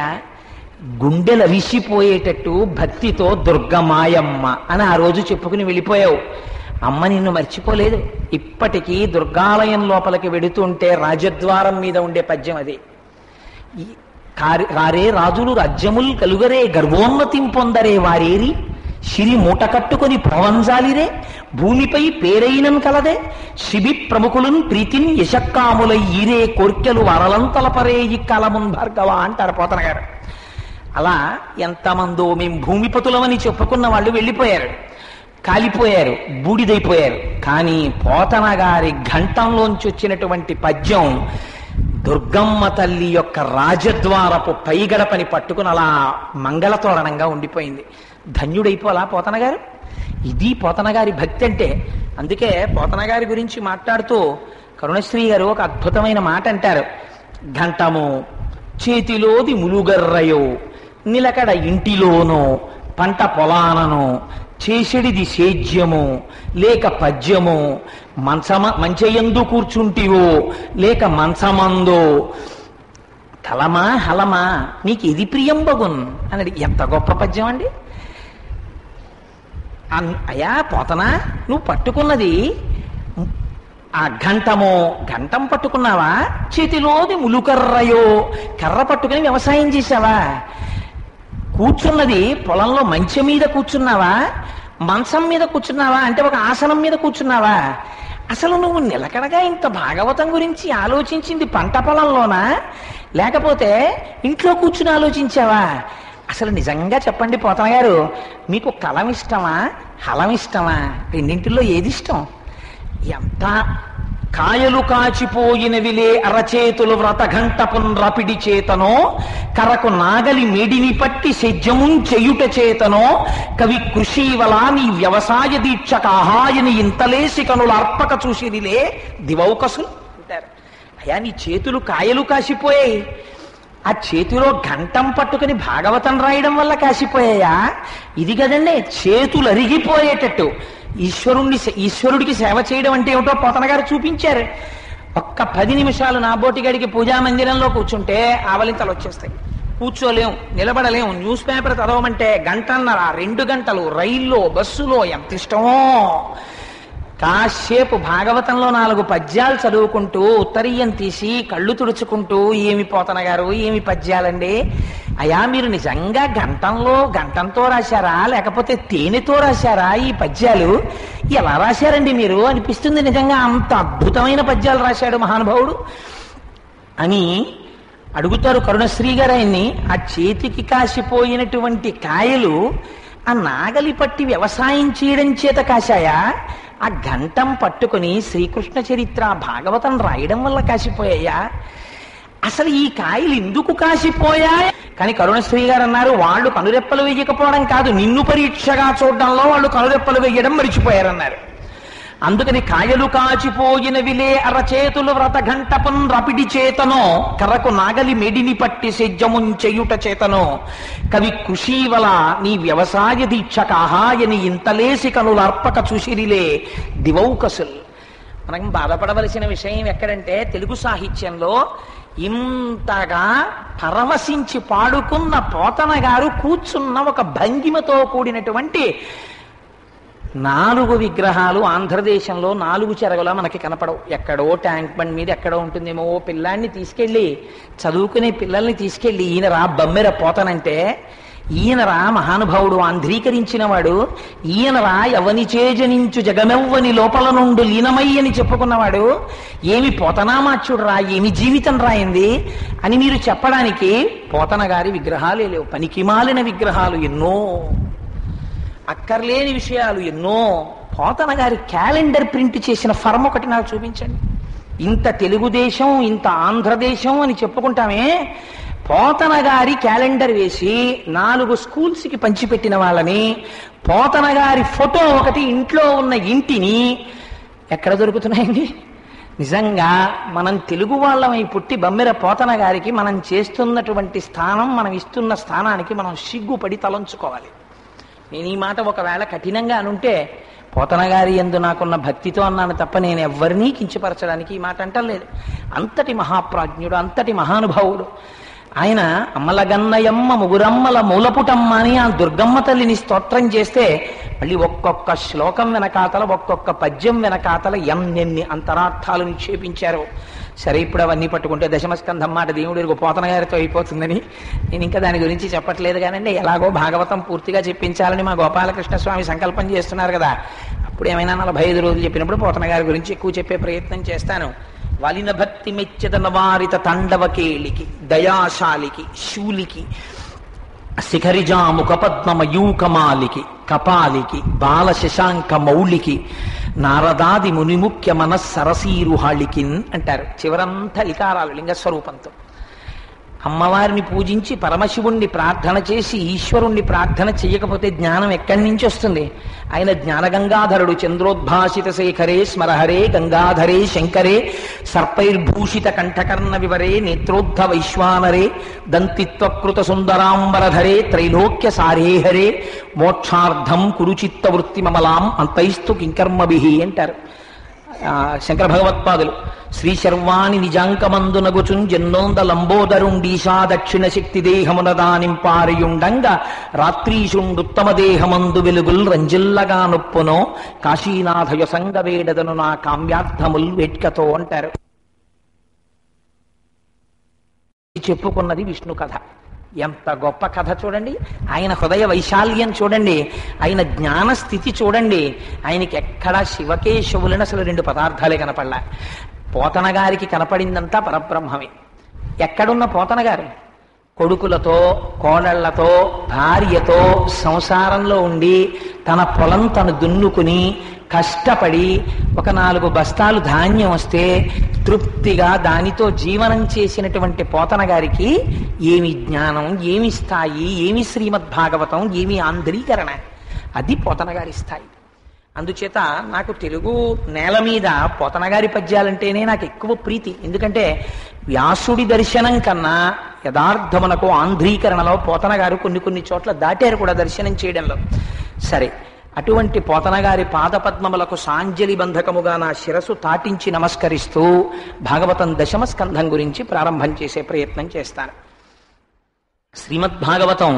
గుండెలు అవిసిపోయేటట్టు భక్తితో దుర్గమాయమ్మ అని ఆ రోజు చెప్పుకుని వెళ్ళిపోయావు. అమ్మ నిన్ను మర్చిపోలేదు. ఇప్పటికీ దుర్గాలయం లోపలికి వెడుతుంటే రాజద్వారం మీద ఉండే పద్యం అది. రారే రాజులు రాజ్యముల్ కలుగరే గర్వోన్నతిం పొందరే వారేరి సిరి మూట కట్టుకొని ప్రవంజాలిరే భూమిపై పేరైనం కలదే శిబి ప్రముఖులున్ ప్రీతిన్ యశక్కాములై ఈరే కోర్కెలు వరలంతలపరే ఈ కలమున్ భార్గవ అంటారు పోతన గారు. అలా ఎంతమందో మేము భూమిపతులమని చెప్పుకున్న వాళ్ళు వెళ్ళిపోయారు, కాలిపోయారు, బూడిదైపోయారు. కానీ పోతన గారి ఘంటంలోంచి వచ్చినటువంటి పద్యం దుర్గమ్మ తల్లి యొక్క రాజద్వారపు పైగడపని పట్టుకుని అలా మంగళతోరణంగా ఉండిపోయింది. ధన్యుడైపోలా పోతన గారు. ఇది పోతన గారి భక్తి అంటే. అందుకే పోతన గారి గురించి మాట్లాడుతూ కరుణశ్రీ గారు ఒక అద్భుతమైన మాట అంటారు. ఘంటము చేతిలోది ములుగర్రయో నిలకడ ఇంటిలోనో పంట పొలానను చేసెడిది సేద్యము లేక పద్యము, మంచయందు కూర్చుంటివో లేక మంచమందో, కలమా హలమా నీకు ఇది ప్రియంబగున్ అన్నది. ఎంత గొప్ప పద్యం అండి! అయా పోతనా, నువ్వు పట్టుకున్నది ఆ ఘంటమో, ఘంటం పట్టుకున్నావా? చేతిలోది ములుకర్రయో, కర్ర పట్టుకుని వ్యవసాయం చేశావా? కూర్చున్నది పొలంలో మంచె మీద కూర్చున్నావా? మంచం మీద కూర్చున్నావా? అంటే ఒక ఆసనం మీద కూర్చున్నావా? అసలు నువ్వు నిలకడగా ఇంత భాగవతం గురించి ఆలోచించింది పంట పొలంలోనా, లేకపోతే ఇంట్లో కూర్చుని ఆలోచించావా? అసలు నిజంగా చెప్పండి పోతన గారు, మీకు కలం ఇష్టమా హలం ఇష్టమా? రెండింటిలో ఏది ఇష్టం? ఎంత కాయలు కాచిపోయినవిలే అరచేతులు వ్రతఘంటపున్ రపిడి చేతనో, కరకు నాగలి మేడిని పట్టి సెజ్జముం చెయుట చేతనో, కవి కృషివలా నీ వ్యవసాయ దీక్ష కాహాయని ఇంతలేసి కనుల అర్పక చూసిదిలే దివౌకసులు అంటారు. అయ్యా నీ చేతులు కాయలు కాసిపోయాయి, ఆ చేతిలో ఘంటం పట్టుకుని భాగవతం రాయడం వల్ల కాసిపోయాయా? ఇది కదండి చేతులు అరిగిపోయేటట్టు ఈశ్వరుడికి సేవ చేయడం అంటే ఏమిటో పోతన గారు చూపించారు. ఒక్క 10 నిమిషాలు నా బోటిగడికి పూజా మందిరంలో కూర్చుంటే ఆవలింతలు వచ్చేస్తాయి. కూర్చోలేం, నిలబడలేం. న్యూస్ పేపర్ చదవమంటే గంటన్నర 2 గంటలు రైల్లో బస్సులో ఎంత ఇష్టమో. కాసేపు భాగవతంలో 4 పద్యాలు చదువుకుంటూ ఉత్తరీయం తీసి కళ్ళు తుడుచుకుంటూ, ఏమి పోతన గారు ఏమి పద్యాలండి అయా, మీరు నిజంగా గంటంతో రాశారా లేకపోతే తేనెతో రాశారా ఈ పద్యాలు? ఎలా రాశారండి మీరు అనిపిస్తుంది. నిజంగా అంత అద్భుతమైన పద్యాలు రాశాడు మహానుభావుడు అని అడుగుతారు కరుణశ్రీ గారు ఆయన్ని. ఆ చేతికి కాసిపోయినటువంటి కాయలు ఆ నాగలి పట్టి వ్యవసాయం చేయడం చేత కాశాయా, ఆ ఘంటం పట్టుకుని శ్రీకృష్ణ చరిత్ర భాగవతం రాయడం వల్ల కాసిపోయాయా? అసలు ఈ కాయలు ఎందుకు కాసిపోయా? కానీ కరుణశ్రీ గారు అన్నారు, వాళ్ళు కనురెప్పలు వేయకపోవడం కాదు, నిన్ను పరీక్షగా చూడడంలో వాళ్ళు కనురెప్పలు వేయడం మరిచిపోయారన్నారు. అందుకని కాయలు కాచిపోయినవిలే అరచేతులు వ్రతఘంటపున్ రపిడి చేతనో, కర్రకు నాగలి మెడిని పట్టి సెజ్జముం చెయుట చేతనో, కవి కృషివల నీ వ్యవసాయ దీక్ష కాహాయని ఇంతలేసి కనుల అర్పక చూసిరిలే దివౌకసుల్. మనం బాధపడవలసిన విషయం ఎక్కడంటే, తెలుగు సాహిత్యంలో ఇంతగా పరవశించి పాడుకున్న పోతన గారు కూర్చున్న ఒక భంగిమతో కూడినటువంటి 4 విగ్రహాలు ఆంధ్రదేశంలో 4 చెరగలా మనకి కనపడవు. ఎక్కడో ట్యాంక్ బండ్ మీద ఎక్కడో ఉంటుందేమో. ఓ పిల్లాన్ని తీసుకెళ్ళి, చదువుకునే పిల్లల్ని తీసుకెళ్ళి, ఈయనరా బమ్మెర పోతనంటే, ఈయనరా మహానుభావుడు ఆంధ్రీకరించిన వాడు, ఈయనరా ఎవని చేజనించు జగమెవ్వని లోపల నుండి లీనమయ్యని చెప్పుకున్నవాడు, ఏమి పోతనామాచ్యుడురా, ఏమి జీవితం రాయింది అని మీరు చెప్పడానికి పోతన గారి విగ్రహాలే లేవు. పనికిమాలిన విగ్రహాలు ఎన్నో, అక్కర్లేని విషయాలు ఎన్నో. పోతన గారి క్యాలెండర్ ప్రింట్ చేసిన ఫర్మ్ ఒకటి నాకు చూపించండి. ఇంత తెలుగుదేశం ఇంత ఆంధ్రదేశం అని చెప్పుకుంటామే, పోతన గారి క్యాలెండర్ వేసి 4 స్కూల్స్కి పంచిపెట్టిన వాళ్ళని, పోతన గారి ఫోటో ఒకటి ఇంట్లో ఉన్న ఇంటిని ఎక్కడ దొరుకుతున్నాయండి? నిజంగా మనం తెలుగు వాళ్ళమై పుట్టి బమ్మెర పోతన గారికి మనం చేస్తున్నటువంటి స్థానం, మనం ఇస్తున్న స్థానానికి మనం సిగ్గుపడి తలంచుకోవాలి. నేను ఈ మాట ఒకవేళ కఠినంగా అనుంటే పోతన గారి యందు నాకున్న భక్తితో అన్నాను తప్ప నేను ఎవ్వరినీ కించపరచడానికి ఈ మాట అంటలేదు. అంతటి మహాప్రాజ్ఞుడు, అంతటి మహానుభావుడు ఆయన. అమ్మలగన్నయమ్మ ముగురమ్మల మూలపుటమ్మ అని ఆ దుర్గమ్మ తల్లిని స్తోత్రం చేస్తే మళ్ళీ ఒక్కొక్క శ్లోకం వెనకాతల, ఒక్కొక్క పద్యం వెనకాతల ఎన్నెన్ని అంతరార్థాలు నిక్షేపించారు. సరే, ఇప్పుడు అవన్నీ పట్టుకుంటే దశమస్కంధం మాట దేవుడి పోతన గారితో అయిపోతుందని నేను ఇంకా దాని గురించి చెప్పట్లేదు. కానండి, ఎలాగో భాగవతం పూర్తిగా చెప్పించాలని మా గోపాలకృష్ణ స్వామి సంకల్పం చేస్తున్నారు కదా, అప్పుడు ఏమైనా 45 రోజులు చెప్పినప్పుడు పోతన గారి గురించి ఎక్కువ చెప్పే ప్రయత్నం చేస్తాను. వలిన భక్తి మెచ్చదన వారిత తాండవకేళికి, దయాశాలికి, శూలికి, శిఖరిజాముఖ పద్మమయూకమాలికి, కపాలికి, బాల శశాంక మౌళికి, నారదాది మునిముఖ్య మనస్సరసీరుహాళికిన్ అంటారు. చివరంతా ఇకారాలు లింగస్వరూపంతో. అమ్మవారిని పూజించి పరమశివుణ్ణి ప్రార్థన చేసి ఈశ్వరుణ్ణి ప్రార్థన చెయ్యకపోతే జ్ఞానం ఎక్కడి నుంచి వస్తుంది? ఆయన జ్ఞానగంగాధరుడు. చంద్రోద్భాసిత శేఖరే స్మరహరే గంగాధరే శంకరే సర్పైర్భూషిత కంఠకర్ణ వివరే నేత్రోద్ధ వైశ్వానరే దంతిత్వకృత సుందరాంబరధరే త్రైలోక్య సారేహరే మోక్షార్థం కురుచిత్త వృత్తి మమలాం అంతైస్తు కింకర్మభిః అంటారు శంకర భగవత్పాదులు. శ్రీ శర్వాణి నిజాంకమందునగుచున్ జన్నోంద లంబోదరుండీశా దక్షిణ శక్తి దేహమున దానింపారియుండంగా రాత్రీషుండుత్తమ దేహమందు వెలుగుల్ రంజిల్లగా నొప్పునో కాశీనాథ యొసంగ వేడదను నా కామ్యార్థముల్ వేట్కతో అంటారు. చెప్పుకున్నది విష్ణు కథ. ఎంత గొప్ప కథ చూడండి. ఆయన హృదయ వైశాల్యం చూడండి, ఆయన జ్ఞాన స్థితి చూడండి. ఆయనకి ఎక్కడా శివకేశవులని అసలు రెండు పదార్థాలే కనపడలా. పోతన గారికి కనపడిందంతా పరబ్రహ్మమే. ఎక్కడున్న పోతన గారు కొడుకులతో కోడళ్లతో భార్యతో సంసారంలో ఉండి తన పొలం తను దున్నుకుని కష్టపడి ఒక 4 బస్తాలు ధాన్యం వస్తే తృప్తిగా దానితో జీవనం చేసినటువంటి పోతన గారికి ఏమి జ్ఞానం, ఏమి స్థాయి, ఏమి శ్రీమద్భాగవతం, ఏమి ఆంధ్రీకరణ, అది పోతన గారి స్థాయి. అందుచేత నాకు తెలుగు నేల మీద పోతన గారి పద్యాలంటేనే నాకు ఎక్కువ ప్రీతి. ఎందుకంటే వ్యాసుడి దర్శనం కన్నా యథార్థమునకు ఆంధ్రీకరణలో పోతన గారు కొన్ని చోట్ల దాటారు కూడా దర్శనం చేయడంలో. సరే, అటువంటి పోతన గారి పాదపద్మములకు సాంజలి బంధకముగా నా శిరసు తాటించి నమస్కరిస్తూ భాగవతం 10వ స్కంధం గురించి ప్రారంభం చేసే ప్రయత్నం చేస్తాను. శ్రీమద్భాగవతం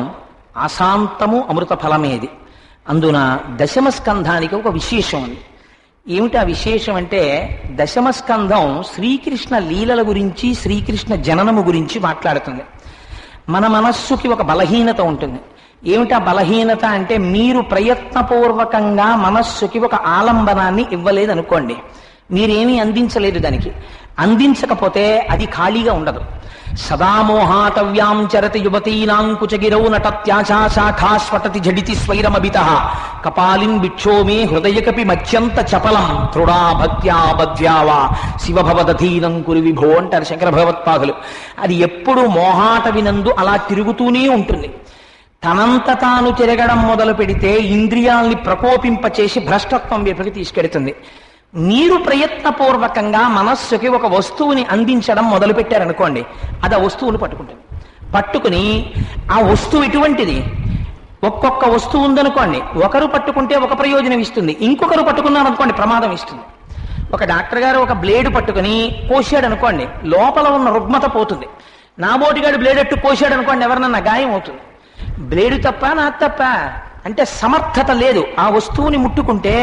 ఆశాంతము అమృత ఫలమేది. అందున 10వ స్కంధానికి ఒక విశేషం ఉంది. ఏమిటి ఆ విశేషం అంటే, 10వ స్కంధం శ్రీకృష్ణ లీలల గురించి, శ్రీకృష్ణ జననము గురించి మాట్లాడుతుంది. మన మనస్సుకి ఒక బలహీనత ఉంటుంది. ఏమిటా బలహీనత అంటే, మీరు ప్రయత్నపూర్వకంగా మనస్సుకి ఒక ఆలంబనాన్ని ఇవ్వలేదనుకోండి, మీరేమీ అందించలేదు దానికి. అందించకపోతే అది ఖాళీగా ఉండదు. సదా మోహాటవ్యాం చరతి యువతీనాం కుచగిరౌ నటత్యాశాఖాస్వటతి జడితి స్వైరమభితః కపాలిం భిక్షో మే హృదయకపి మత్యంత చపలం తృడా భక్త్యా బధ్యావా శివభవదధీనం కురు విభో అంటారు శంకర భగవత్పాదులు. అది ఎప్పుడు మోహాటవినందు అలా తిరుగుతూనే ఉంటుంది. తనంత తాను తిరగడం మొదలు పెడితే ఇంద్రియాల్ని ప్రకోపింపచేసి భ్రష్టత్వం వైపుకి తీసుకెడుతుంది. మీరు ప్రయత్నపూర్వకంగా మనస్సుకి ఒక వస్తువుని అందించడం మొదలు పెట్టారనుకోండి, అది ఆ వస్తువుని పట్టుకుంటుంది. పట్టుకుని ఆ వస్తువు ఎటువంటిది, ఒక్కొక్క వస్తువు ఉందనుకోండి, ఒకరు పట్టుకుంటే ఒక ప్రయోజనం ఇస్తుంది, ఇంకొకరు పట్టుకున్నారనుకోండి ప్రమాదం ఇస్తుంది. ఒక డాక్టర్ గారు ఒక బ్లేడ్ పట్టుకుని కోసాడు అనుకోండి, లోపల ఉన్న రుగ్మత పోతుంది. నా బోటిగాడు బ్లేడ్ ఎట్టు కోసాడు అనుకోండి, ఎవరినన్నా గాయం అవుతుంది. బ్లేడు తప్ప నా తప్ప అంటే సమర్థత లేదు. ఆ వస్తువుని ముట్టుకుంటే,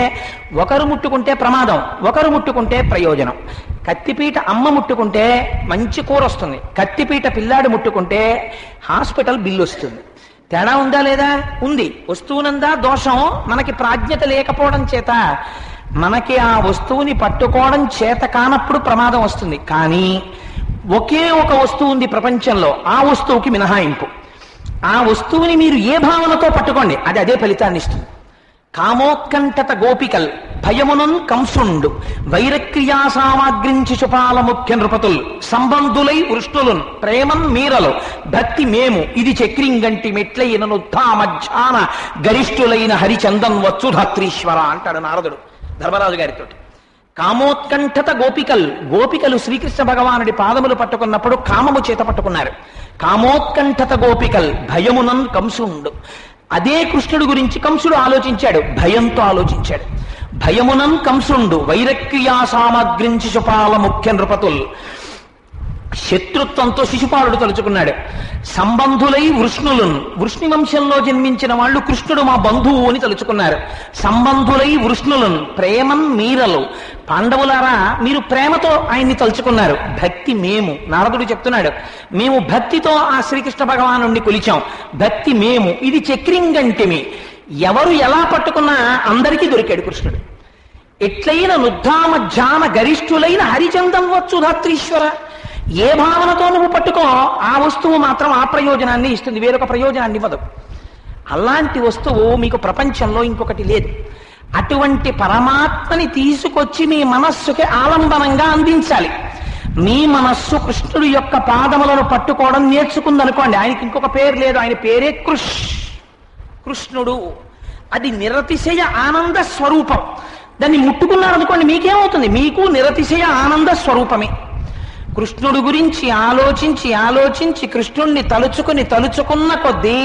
ఒకరు ముట్టుకుంటే ప్రమాదం, ఒకరు ముట్టుకుంటే ప్రయోజనం. కత్తిపీట అమ్మ ముట్టుకుంటే మంచి కూర వస్తుంది, కత్తిపీట పిల్లాడు ముట్టుకుంటే హాస్పిటల్ బిల్లు వస్తుంది. తేడా ఉందా లేదా? ఉంది. వస్తువునందా దోషం, మనకి ప్రాజ్ఞత లేకపోవడం చేత మనకి ఆ వస్తువుని పట్టుకోవడం చేత కానప్పుడు ప్రమాదం వస్తుంది. కానీ ఒకే ఒక వస్తువు ఉంది ప్రపంచంలో, ఆ వస్తువుకి మినహాయింపు. ఆ వస్తువుని మీరు ఏ భావనతో పట్టుకోండి, అది అదే ఫలితాన్ని ఇస్తుంది. కామోత్కంఠత గోపికల్ భయమునన్ కంసుండు వైరక్రియా సామాగ్రించి చుపాల ముఖ్య నృపతుల్ సంబంధులై వృష్ణులున్ ప్రేమన్ మీరలు భక్తి మేము ఇది చక్రింగంటి మెట్లైన ఉద్ధామధ్యాన గరిష్ఠులైన హరిచందన్ వచ్చు ధాత్రీశ్వర అంటాడు నారదుడు ధర్మరాజు గారితో. కామోత్కంఠత గోపికలు శ్రీకృష్ణ భగవానుడి పాదములు పట్టుకున్నప్పుడు కామము చేత పట్టుకున్నారు. కామోత్కంఠత గోపికల్ భయమునన్ కంసుండు. అదే కృష్ణుడు గురించి కంసుడు ఆలోచించాడు, భయంతో ఆలోచించాడు. భయమునన్ కంసుండు వైరక్రియా సామగ్రించి శుపాల ముఖ్య నృపతుల్. శత్రుత్వంతో శిశుపాలుడు తలుచుకున్నాడు. సంబంధులై వృష్ణులున్, వృష్ణి వంశంలో జన్మించిన వాళ్ళు కృష్ణుడు మా బంధువు అని తలుచుకున్నారు. సంబంధులై వృష్ణులున్ ప్రేమన్ మీరలు, పాండవులారా మీరు ప్రేమతో ఆయన్ని తలుచుకున్నారు. భక్తి మేము, నారదుడు చెప్తున్నాడు, మేము భక్తితో ఆ శ్రీకృష్ణ భగవానుణ్ణి కొలిచాం. భక్తి మేము ఇది చక్రింగంటిమి. ఎవరు ఎలా పట్టుకున్నా అందరికీ దొరికాడు కృష్ణుడు. ఎట్లయిన నుద్ధామధ్యాన గరిష్ఠులైన హరిచందం వచ్చు ధాత్రీశ్వర. ఏ భావనతో నువ్వు పట్టుకో, ఆ వస్తువు మాత్రం ఆ ప్రయోజనాన్ని ఇస్తుంది, వేరొక ప్రయోజనాన్ని ఇవ్వదు. అలాంటి వస్తువు మీకు ప్రపంచంలో ఇంకొకటి లేదు. అటువంటి పరమాత్మని తీసుకొచ్చి మీ మనస్సుకి ఆలంబనంగా అందించాలి. మీ మనస్సు కృష్ణుడి యొక్క పాదములను పట్టుకోవడం నేర్చుకుందనుకోండి, ఆయనకి ఇంకొక పేరు లేదు, ఆయన పేరే కృష్ణుడు. అది నిరతిశయ ఆనంద స్వరూపం. దాన్ని ముట్టుకున్నారనుకోండి మీకేమవుతుంది? మీకు నిరతిశయ ఆనంద స్వరూపమే. కృష్ణుడి గురించి ఆలోచించి ఆలోచించి కృష్ణుణ్ణి తలుచుకున్న కొద్దీ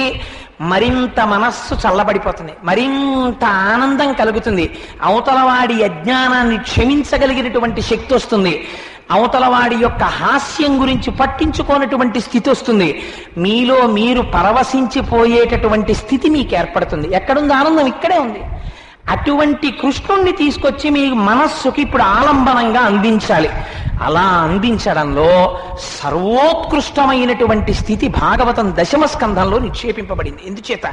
మరింత మనస్సు చల్లబడిపోతుంది, మరింత ఆనందం కలుగుతుంది. అవతలవాడి అజ్ఞానాన్ని క్షమించగలిగినటువంటి శక్తి వస్తుంది, అవతలవాడి యొక్క హాస్యం గురించి పట్టించుకోనటువంటి స్థితి వస్తుంది, మీలో మీరు పరవశించిపోయేటటువంటి స్థితి మీకు ఏర్పడుతుంది. ఎక్కడుంది ఆనందం? ఇక్కడే ఉంది. అటువంటి కృష్ణుణ్ణి తీసుకొచ్చి మీ మనస్సుకి ఇప్పుడు ఆలంబనంగా అందించాలి. అలా అందించడంలో సర్వోత్కృష్టమైనటువంటి స్థితి భాగవతం దశమ స్కంధంలో నిక్షేపింపబడింది. ఎందుచేత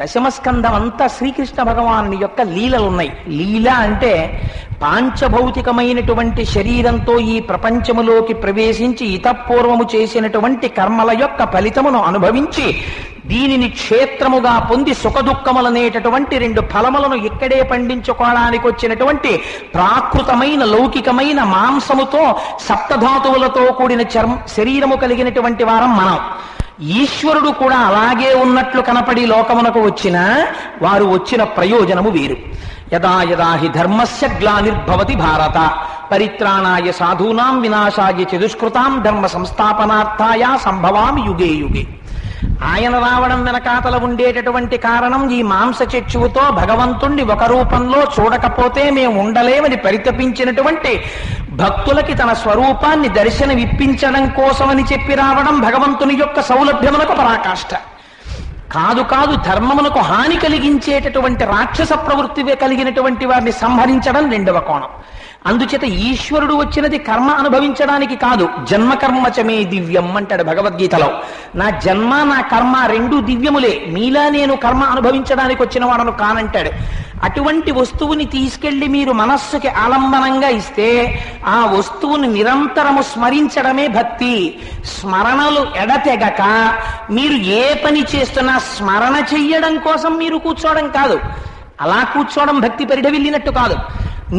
దశమ స్కంధం అంతా శ్రీకృష్ణ భగవానుని యొక్క లీలలున్నాయి. లీల అంటే పాంచభౌతికమైనటువంటి శరీరంతో ఈ ప్రపంచములోకి ప్రవేశించి ఇతపూర్వము చేసినటువంటి కర్మల యొక్క ఫలితమును అనుభవించి దీనిని క్షేత్రముగా పొంది సుఖదుఖములనేటటువంటి రెండు ఫలములను ఇక్కడే పండించుకోవడానికి వచ్చినటువంటి ప్రాకృతమైన లౌకికమైన మాంసముతో సప్తధాతువులతో కూడిన శరీరము కలిగినటువంటి వారం మనం. ఈశ్వరుడు కూడా అలాగే ఉన్నట్లు కనపడి లోకమునకు వచ్చినా వారు వచ్చిన ప్రయోజనము వేరు. యదా యదా హి ధర్మస్య గ్లానిర్భవతి భారత పరిత్రాణాయ సాధూనాం వినాశాయ చ దుష్కృతాం ధర్మ సంస్థాపనార్థాయ సంభవామి యుగే యుగే. ఆయన రావడం వెనకాతల ఉండేటటువంటి కారణం ఈ మాంసచక్షువుతో భగవంతుణ్ణి ఒక రూపంలో చూడకపోతే మేము ఉండలేమని పరితపించినటువంటి భక్తులకి తన స్వరూపాన్ని దర్శనమిప్పించడం కోసమని చెప్పి రావడం భగవంతుని యొక్క సౌలభ్యమునకు పరాకాష్ఠ. కాదు కాదు, ధర్మమునకు హాని కలిగించేటటువంటి రాక్షస ప్రవృత్తి కలిగినటువంటి వారిని సంహరించడం రెండవ కోణం. అందుచేత ఈశ్వరుడు వచ్చినది కర్మ అనుభవించడానికి కాదు. జన్మకర్మచమే దివ్యం అంటాడు భగవద్గీతలో. నా జన్మ నా కర్మ రెండూ దివ్యములే, మీలా నేను కర్మ అనుభవించడానికి వచ్చిన వాడను కానంటాడు. అటువంటి వస్తువుని తీసుకెళ్లి మీరు మనస్సుకి ఆలంబనంగా ఇస్తే ఆ వస్తువుని నిరంతరము స్మరించడమే భక్తి. స్మరణలు ఎడతెగక మీరు ఏ పని చేస్తున్నా స్మరణ చెయ్యడం కోసం మీరు కూర్చోవడం కాదు. అలా కూర్చోవడం భక్తి పరిఢవిల్లినట్టు కాదు.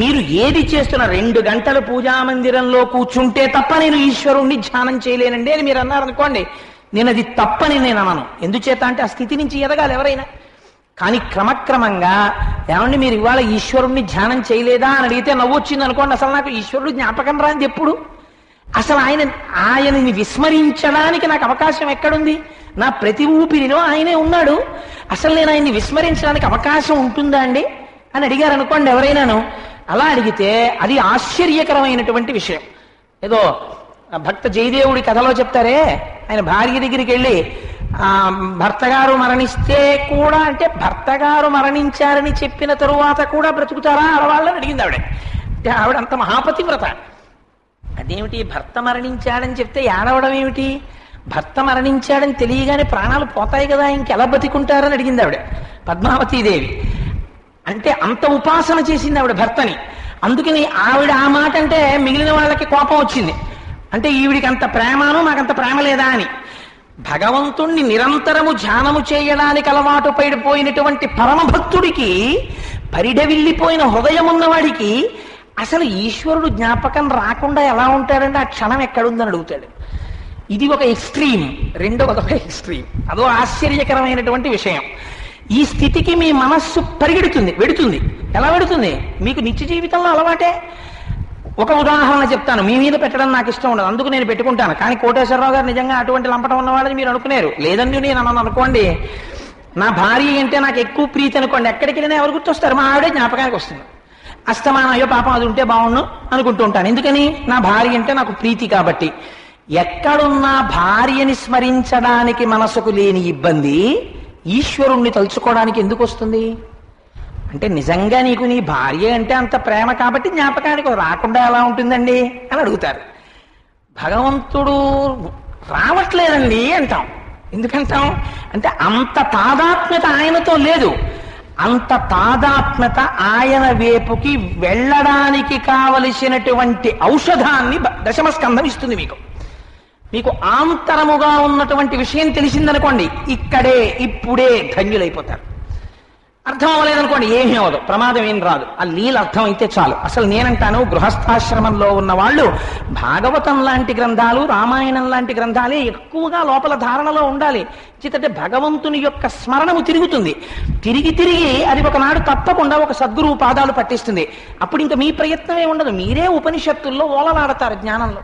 మీరు ఏది చేస్తున్నా 2 గంటలు పూజామందిరంలో కూర్చుంటే తప్ప నేను ఈశ్వరుణ్ణి ధ్యానం చేయలేనండి అని మీరు అన్నారనుకోండి, నేను అది తప్పని నేను అనను. ఎందుచేత అంటే ఆ స్థితి నుంచి ఎదగాలి ఎవరైనా. కానీ క్రమక్రమంగా ఏమండి మీరు ఇవాళ ఈశ్వరుణ్ణి ధ్యానం చేయలేదా అని అడిగితే నవ్వొచ్చింది అనుకోండి. అసలు నాకు ఈశ్వరుడు జ్ఞాపకం రాంది ఎప్పుడు? అసలు ఆయనని విస్మరించడానికి నాకు అవకాశం ఎక్కడుంది? నా ప్రతి ఊపిరిలో ఆయనే ఉన్నాడు. అసలు నేను ఆయన్ని విస్మరించడానికి అవకాశం ఉంటుందా అండి అని అడిగారు అనుకోండి ఎవరైనాను. అలా అడిగితే అది ఆశ్చర్యకరమైనటువంటి విషయం. ఏదో భక్త జయదేవుడి కథలో చెప్తారే, ఆయన భార్య దగ్గరికి వెళ్ళి భర్తగారు మరణిస్తే కూడా, అంటే భర్తగారు మరణించారని చెప్పిన తరువాత కూడా బ్రతుకుతారా ఆడవాళ్ళని అడిగింది ఆవిడ. అంటే ఆవిడ అంత మహాపతివ్రత. అదేమిటి భర్త మరణించాడని చెప్తే ఏడవడం ఏమిటి? భర్త మరణించాడని తెలియగానే ప్రాణాలు పోతాయి కదా, ఇంకెలా బతికుంటారని అడిగింది ఆవిడ పద్మావతీదేవి. అంటే అంత ఉపాసన చేసింది ఆవిడ భర్తని. అందుకని ఆవిడ ఆ మాట అంటే మిగిలిన వాళ్ళకి కోపం వచ్చింది. అంటే ఈవిడికి అంత ప్రేమను మాకంత ప్రేమ లేదా అని. భగవంతుణ్ణి నిరంతరము ధ్యానము చేయడానికి అలవాటు పడిపోయినటువంటి పరమభక్తుడికి, పరిఢవిల్లిపోయిన హృదయం ఉన్నవాడికి అసలు ఈశ్వరుడు జ్ఞాపకం రాకుండా ఎలా ఉంటాడంటే ఆ క్షణం ఎక్కడుందని అడుగుతాడు. ఇది ఒక ఎక్స్ట్రీమ్. రెండవది ఒక ఎక్స్ట్రీమ్. అదో ఆశ్చర్యకరమైనటువంటి విషయం. ఈ స్థితికి మీ మనస్సు వెడుతుంది. ఎలా వెడుతుంది? మీకు నిత్య జీవితంలో అలవాటే. ఒక ఉదాహరణ చెప్తాను, మీ మీద పెట్టడం నాకు ఇష్టం ఉండదు, అందుకు నేను పెట్టుకుంటాను. కానీ కోటేశ్వరరావు గారు నిజంగా అటువంటి లంపటం ఉన్నవాడని మీరు అనుకునేరు. లేదండి నేను అన్నాను అనుకోండి, నా భార్య అంటే నాకు ఎక్కువ ప్రీతి అనుకోండి, ఎక్కడికి వెళ్ళినా ఎవరు గుర్తొస్తారు? మా ఆవిడే జ్ఞాపకానికి వస్తుంది. అస్తమానం అయ్యో పాపం అది ఉంటే బాగుండు అనుకుంటూ ఉంటాను. ఎందుకని? నా భార్య అంటే నాకు ప్రీతి కాబట్టి. ఎక్కడున్నా భార్యని స్మరించడానికి మనసుకు లేని ఇబ్బంది ఈశ్వరుణ్ణి తలుచుకోవడానికి ఎందుకు వస్తుంది? అంటే నిజంగా నీకు నీ భార్య అంటే అంత ప్రేమ కాబట్టి జ్ఞాపకానికి రాకుండా ఎలా ఉంటుందండి అని అడుగుతారు. భగవంతుడు రావట్లేదండి అంటాం. ఎందుకంటాం? అంటే అంత తాదాత్మ్యత ఆయనతో లేదు. అంత తాదాత్మ్యత ఆయన వైపుకి వెళ్ళడానికి కావలసినటువంటి ఔషధాన్ని దశమ స్కంధం ఇస్తుంది. మీకు ఆంతరముగా ఉన్నటువంటి విషయం తెలిసిందనుకోండి, ఇక్కడే ఇప్పుడే ధన్యులైపోతారు. అర్థం అవ్వలేదనుకోండి ఏమీ అవ్వదు, ప్రమాదం ఏం రాదు. ఆ లీల అర్థం అయితే చాలు. అసలు నేనంటాను, గృహస్థాశ్రమంలో ఉన్న వాళ్ళు భాగవతం లాంటి గ్రంథాలు, రామాయణం లాంటి గ్రంథాలే ఎక్కువగా లోపల ధారణలో ఉండాలి. చిత్తటే భగవంతుని యొక్క స్మరణము తిరుగుతుంది. తిరిగి తిరిగి అది ఒకనాడు తప్పకుండా ఒక సద్గురువు పాదాలు పట్టిస్తుంది. అప్పుడు ఇంకా మీ ప్రయత్నమే ఉండదు, మీరే ఉపనిషత్తుల్లో ఓలలాడతారు జ్ఞానంలో.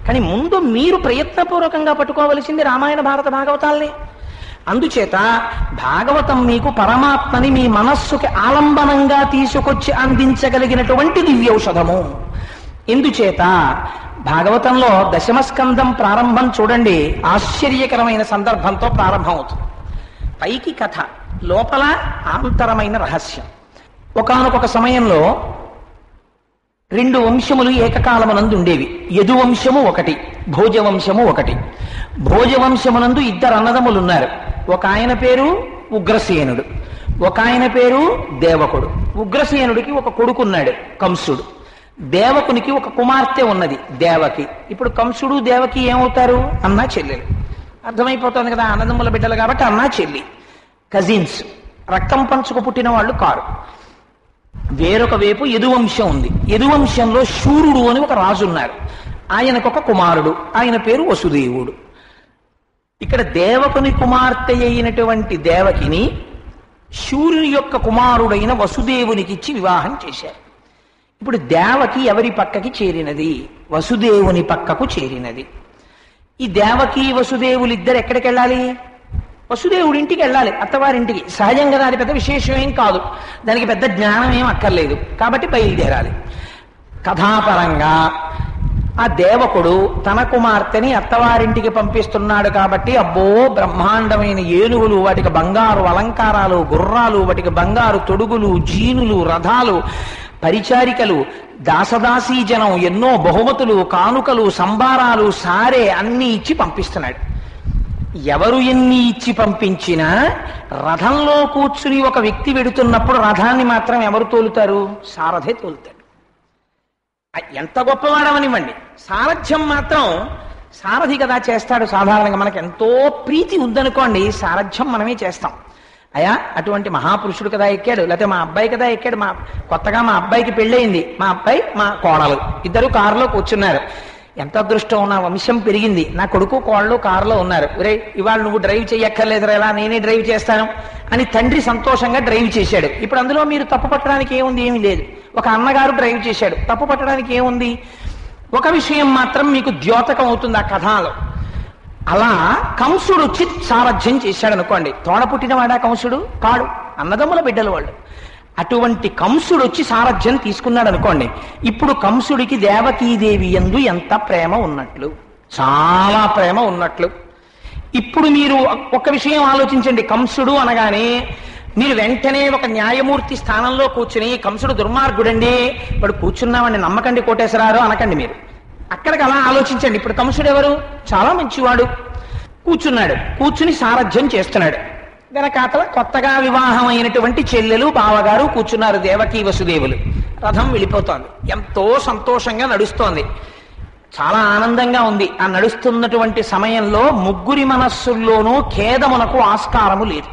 కానీ ముందు మీరు ప్రయత్నపూర్వకంగా పట్టుకోవలసింది రామాయణ భారత భాగవతాల్ని. అందుచేత భాగవతం మీకు పరమాత్మని మీ మనస్సుకి ఆలంబనంగా తీసుకొచ్చి అందించగలిగినటువంటి దివ్యౌషధము. ఎందుచేత భాగవతంలో దశమస్కందం ప్రారంభం చూడండి, ఆశ్చర్యకరమైన సందర్భంతో ప్రారంభం అవుతుంది. పైకి కథ, లోపల ఆంతరమైన రహస్యం. ఒకానొక సమయంలో 2 వంశములు ఏకకాలమునందు ఉండేవి. యదువంశము ఒకటి, భోజవంశము ఒకటి. భోజవంశమునందు 2 అన్నదమ్ములు ఉన్నారు. ఒక ఆయన పేరు ఉగ్రసేనుడు, ఒక ఆయన పేరు దేవకుడు. ఉగ్రసేనుడికి ఒక కొడుకున్నాడు, కంసుడు. దేవకునికి ఒక కుమార్తె ఉన్నది, దేవకి. ఇప్పుడు కంసుడు దేవకి ఏమవుతారు? అన్నా చెల్లెలు. అర్థమైపోతుంది కదా, అన్నదమ్ముల బిడ్డలు కాబట్టి అన్నా చెల్లి, కజిన్స్. రక్తం పంచుకు పుట్టిన వాళ్ళు కారు. వేరొక వైపు యదువంశం ఉంది. యదువంశంలో శూరుడు అని ఒక రాజు ఉన్నారు. ఆయనకు ఒక కుమారుడు, ఆయన పేరు వసుదేవుడు. ఇక్కడ దేవకుని కుమార్తె అయినటువంటి దేవకిని శూరుని యొక్క కుమారుడైన వసుదేవునికి ఇచ్చి వివాహం చేశారు. ఇప్పుడు దేవకి ఎవరి పక్కకి చేరినది? వసుదేవుని పక్కకు చేరినది. ఈ దేవకి వసుదేవులు ఇద్దరు ఎక్కడికి వెళ్ళాలి? వసుదేవుడింటికి వెళ్ళాలి, అత్తవారింటికి. సహజంగా అది పెద్ద విశేషం ఏం కాదు, దానికి పెద్ద జ్ఞానం ఏం అక్కర్లేదు. కాబట్టి బయలుదేరాలి. కథాపరంగా ఆ దేవకుడు తన కుమార్తెని అత్తవారింటికి పంపిస్తున్నాడు కాబట్టి అబ్బో బ్రహ్మాండమైన ఏనుగులు, వాటికి బంగారు అలంకారాలు, గుర్రాలు, వాటికి బంగారు తొడుగులు, జీనులు, రథాలు, పరిచారికలు, దాసదాసీ జనం, ఎన్నో బహుమతులు, కానుకలు, సంబారాలు, సారే అన్ని ఇచ్చి పంపిస్తున్నాడు. ఎవరు ఎన్ని ఇచ్చి పంపించినా రథంలో కూర్చుని ఒక వ్యక్తి వెడుతున్నప్పుడు రథాన్ని మాత్రం ఎవరు తోలుతారు? సారథే తోలుతాడు. ఎంత గొప్పవాడవనివ్వండి, సారథ్యం మాత్రం సారథి కదా చేస్తాడు. సాధారణంగా మనకు ఎంతో ప్రీతి ఉందనుకోండి, సారథ్యం మనమే చేస్తాం. అయ్యా అటువంటి మహాపురుషుడు కదా ఎక్కాడు, లేకపోతే మా అబ్బాయి కదా ఎక్కాడు. కొత్తగా మా అబ్బాయికి పెళ్ళయింది, మా అబ్బాయి మా కోడలు ఇద్దరు కారులో కూర్చున్నారు. ఎంత అదృష్టం, నా వంశం పెరిగింది, నా కొడుకు కోడలు కారులో ఉన్నారు. ఒరే ఇవాళ నువ్వు డ్రైవ్ చెయ్యక్కర్లేదురా, ఇలా నేనే డ్రైవ్ చేస్తాను అని తండ్రి సంతోషంగా డ్రైవ్ చేశాడు. ఇప్పుడు అందులో మీరు తప్పు పట్టడానికి ఏముంది? ఏమీ లేదు. ఒక అన్నగారు డ్రైవ్ చేశాడు, తప్పు పట్టడానికి ఏముంది? ఒక విషయం మాత్రం మీకు ద్యోతకం అవుతుంది ఆ కథలో. అలా కంసుడు వచ్చి సారథ్యం చేశాడు అనుకోండి. తోడ పుట్టినవాడా కంసుడు? కాడు, అన్నదమ్ముల బిడ్డలు వాళ్ళు. అటువంటి కంసుడు వచ్చి సారథ్యం తీసుకున్నాడు అనుకోండి. ఇప్పుడు కంసుడికి దేవకీదేవి యందు ఎంత ప్రేమ ఉన్నట్లు, చాలా ప్రేమ ఉన్నట్లు. ఇప్పుడు మీరు ఒక విషయం ఆలోచించండి. కంసుడు అనగానే మీరు వెంటనే ఒక న్యాయమూర్తి స్థానంలో కూర్చుని కంసుడు దుర్మార్గుడండి, వాడు కూర్చున్నామని నమ్మకండి కోటేశ్వరారు అనకండి. మీరు అక్కడికి అలా ఆలోచించండి. ఇప్పుడు కంసుడు ఎవరు? చాలా మంచివాడు. కూర్చున్నాడు, కూర్చుని సారథ్యం చేస్తున్నాడు. వెనకాతల కొత్తగా వివాహం అయినటువంటి చెల్లెలు బావగారు కూర్చున్నారు, దేవకీ వసుదేవులు. రథం వెళ్ళిపోతోంది, ఎంతో సంతోషంగా నడుస్తోంది, చాలా ఆనందంగా ఉంది. ఆ నడుస్తున్నటువంటి సమయంలో ముగ్గురి మనస్సుల్లోనూ ఖేదమునకు ఆస్కారము లేదు.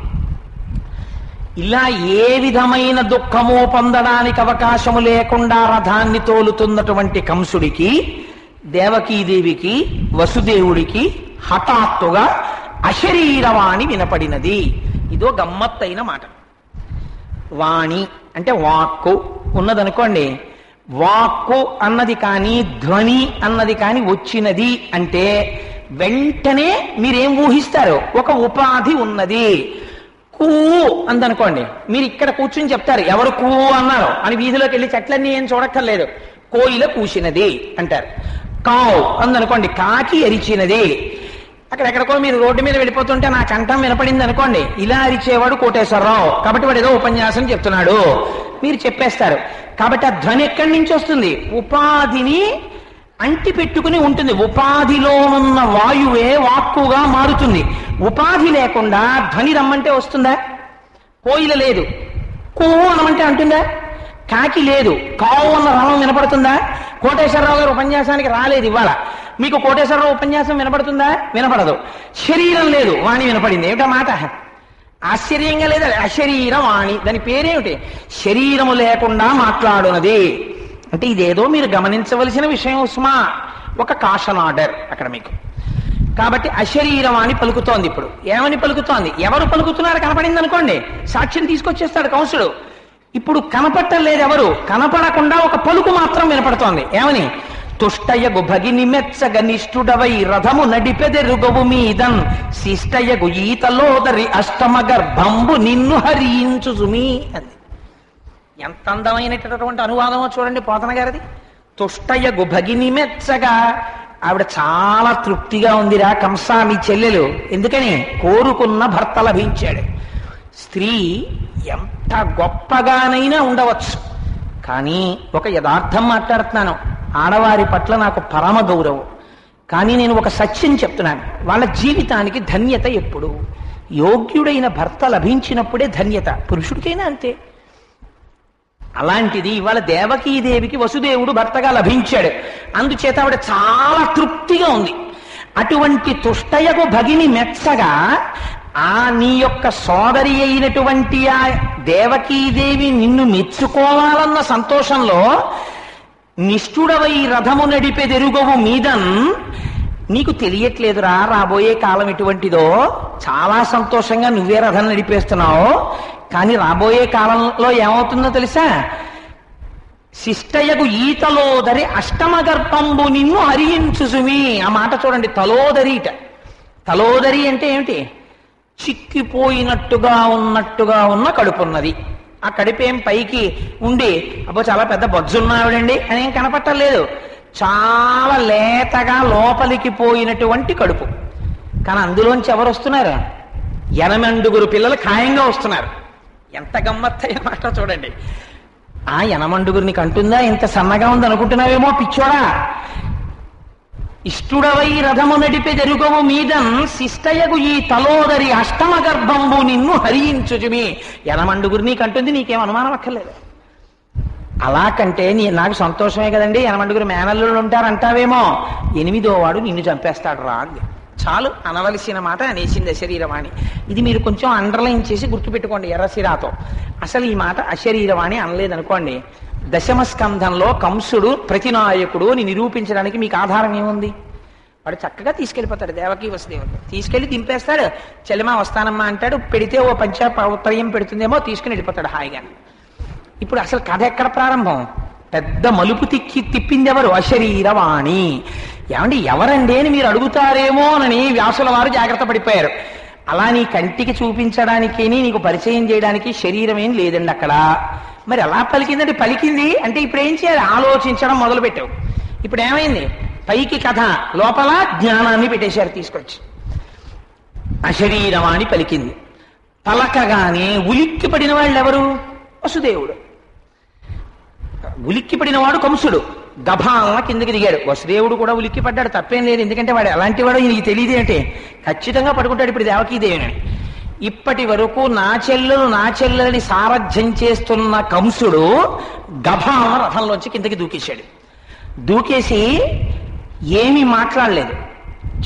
ఇలా ఏ విధమైన దుఃఖము పొందడానికి అవకాశము లేకుండా రథాన్ని తోలుతున్నటువంటి కంసుడికి, దేవకీదేవికి, వసుదేవుడికి హఠాత్తుగా అశరీరవాణి వినపడినది. ఇదో గమ్మత్తైన మాట. వాణి అంటే వాక్కు ఉన్నదనుకోండి. వాక్కు అన్నది కానీ ధ్వని అన్నది కానీ వచ్చినది అంటే వెంటనే మీరేం ఊహిస్తారు? ఒక ఉపాధి ఉన్నది. కూ అందనుకోండి, మీరు ఇక్కడ కూర్చుని చెప్తారు ఎవరు కూ అన్నారు అని. వీధిలోకి వెళ్ళి చెట్లన్నీ ఏం చూడక్కర్లేదు, కోయిల కూసినది అంటారు. కావు అందనుకోండి, కాకి అరిచినది. అక్కడెక్కడికో మీరు రోడ్డు మీద వెళ్ళిపోతుంటే నా కంఠం వినపడింది అనుకోండి, ఇలా అరిచేవాడు కోటేశ్వరరావు కాబట్టి వాడు ఏదో ఉపన్యాసం చెప్తున్నాడు మీరు చెప్పేస్తారు. కాబట్టి ఆ ధ్వని ఎక్కడి నుంచి వస్తుంది? ఉపాధిని అంటి పెట్టుకుని ఉంటుంది. ఉపాధిలో ఉన్న వాయువే వాక్కుగా మారుతుంది. ఉపాధి లేకుండా ధ్వని రమ్మంటే వస్తుందా? కోయిల లేదు, కూ అనమంటే అంటుందా? కాకి లేదు, కావు అన్న రావం వినపడుతుందా? కోటేశ్వరరావు గారు ఉపన్యాసానికి రాలేదు ఇవాళ, మీకు కోటేశ్వరరావు ఉపన్యాసం వినపడుతుందా? వినపడదు. శరీరం లేదు, వాణి వినపడింది. ఏమిటా మాట? ఆశ్చర్యంగా లేదా? అశరీరవాణి, దాని పేరేమిటి? శరీరము లేకుండా మాట్లాడునది. అంటే ఇదేదో మీరు గమనించవలసిన విషయం సుమా. ఒక కాషన్ ఆర్డర్ అక్కడ మీకు. కాబట్టి అశరీరవాణి పలుకుతోంది. ఇప్పుడు ఏమని పలుకుతోంది? ఎవరు పలుకుతున్నారు కనపడింది అనుకోండి, సాక్ష్యం తీసుకొచ్చేస్తాడు కంసుడు. ఇప్పుడు కనపట్టలేదు ఎవరు, కనపడకుండా ఒక పలుకు మాత్రం వినపడుతోంది. ఏమని? తుష్టయగు భగిని మెచ్చగ నిష్ఠుడవై రథము నడిపెదెరుగవు మీదన్ శిష్టయగు ఈతలోదరి అష్టమ గర్భంబు నిన్ను హరించు సుమీ అంది. ఎంత అందమైనటువంటి అనువాదమో చూడండి పోతన గారిది. తుష్టయగు భగిని మెచ్చగా, ఆవిడ చాలా తృప్తిగా ఉందిరా కంసా మీ చెల్లెలు. ఎందుకని? కోరుకున్న భర్త లభించాడు. స్త్రీ ఎంత గొప్పగానైనా ఉండవచ్చు, కానీ ఒక యథార్థం మాట్లాడుతున్నాను. ఆడవారి పట్ల నాకు పరమ గౌరవం, కానీ నేను ఒక సత్యం చెప్తున్నాను. వాళ్ళ జీవితానికి ధన్యత ఎప్పుడు? యోగ్యుడైన భర్త లభించినప్పుడే ధన్యత. పురుషుడికైనా అంతే. అలాంటిది ఇవాళ దేవకీదేవికి వసుదేవుడు భర్తగా లభించాడు. అందుచేత ఆవిడ చాలా తృప్తిగా ఉంది. అటువంటి తుష్టయకు భగిని మెచ్చగా ఆ నీ యొక్క సోదరి అయినటువంటి ఆ దేవకీదేవి నిన్ను మెచ్చుకోవాలన్న సంతోషంలో నిష్ఠుడవై రథము నడిపెదెరుగవు మీదన్, నీకు తెలియట్లేదురా రాబోయే కాలం ఎటువంటిదో. చాలా సంతోషంగా నువ్వే రథం నడిపేస్తున్నావు, కానీ రాబోయే కాలంలో ఏమవుతుందో తెలుసా? శిష్టయగు ఈతలోదరి అష్టమ గర్భంబు నిన్ను హరించుసుమి. ఆ మాట చూడండి, తలోదరిట. తలోదరి అంటే ఏమిటి? చిక్కిపోయినట్టుగా ఉన్న కడుపున్నది. ఆ కడుపేం పైకి ఉండి అబ్బో చాలా పెద్ద బొజ్జున్నావిడండి అని ఏం కనపట్టలేదు. చాలా లేతగా లోపలికి పోయినటువంటి కడుపు. కానీ అందులోంచి ఎవరు వస్తున్నారు? 8 పిల్లలు ఖాయంగా వస్తున్నారు. ఎంత గమ్మత్తైన మాట చూడండి. ఆ 8 నీకు అంటుందా? ఇంత సన్నగా ఉంది అనుకుంటున్నావేమో పిచ్చోడా. ఇష్టుడవై రథము నడిపెదెరుగవు మీదన్ శిష్టయగు ఈ తలోదరి అష్టమ గర్భంబు నిన్ను హరించుచుమి. 8 నీకు అంటుంది, నీకేం అనుమానం అక్కర్లేదు. అలా కంటే నాకు సంతోషమే కదండి, 8 మేనల్లుళ్ళు ఉంటారంటావేమో. 8వ వాడు నిన్ను చంపేస్తాడు రా అంది. చాలు, అనవలసిన మాట అనేసింది అశరీరవాణి. ఇది మీరు కొంచెం అండర్లైన్ చేసి గుర్తుపెట్టుకోండి ఎర్రసిరాతో. అసలు ఈ మాట అశరీరవాణి అనలేదనుకోండి, దశమ స్కంధంలో కంసుడు ప్రతినాయకుడు అని నిరూపించడానికి మీకు ఆధారం ఏముంది? వాడు చక్కగా తీసుకెళ్ళిపోతాడు దేవకీ వసుదేవుడు. తీసుకెళ్లి దింపేస్తాడు. చెల్లెమా వస్తానమ్మా అంటాడు. పెడితే ఓ పంచప్రయం పెడుతుందేమో, తీసుకుని వెళ్ళిపోతాడు హాయిగా. ఇప్పుడు అసలు కథ ఎక్కడ ప్రారంభం? పెద్ద మలుపు తిప్పింది ఎవరు? అశరీరవాణి. ఏమండి ఎవరండి అని మీరు అడుగుతారేమోనని వ్యాసుల వారు జాగ్రత్త పడిపోయారు. అలా నీ కంటికి చూపించడానికి, నీకు పరిచయం చేయడానికి శరీరం ఏం లేదండి అక్కడ. మరి ఎలా పలికిందంటే, పలికింది అంటే ఇప్పుడు ఏం చేయాలి? ఆలోచించడం మొదలు పెట్టావు. ఇప్పుడు ఏమైంది? పైకి కథ, లోపల జ్ఞానాన్ని పెట్టేశారు తీసుకొచ్చి. అశరీరవాణి పలికింది. పలకగానే ఉలిక్కి పడిన వాళ్ళు ఎవరు? వసుదేవుడు. ఉలిక్కి పడినవాడు కంసుడు. గభాలన కిందకి దిగాడు. వసుదేవుడు కూడా ఉలిక్కి పడ్డాడు, తప్పేం లేదు. ఎందుకంటే వాడు ఎలాంటి వాడో ఈయనకి తెలియదు అంటే ఖచ్చితంగా పడుకుంటాడు ఇప్పుడు దేవకీదేవిని. ఇప్పటి వరకు నా చెల్లెలని సారథ్యం చేస్తున్న కంసుడు గభాలన రథంలోంచి కిందకి దూకేశాడు. దూకేసి ఏమీ మాట్లాడలేదు.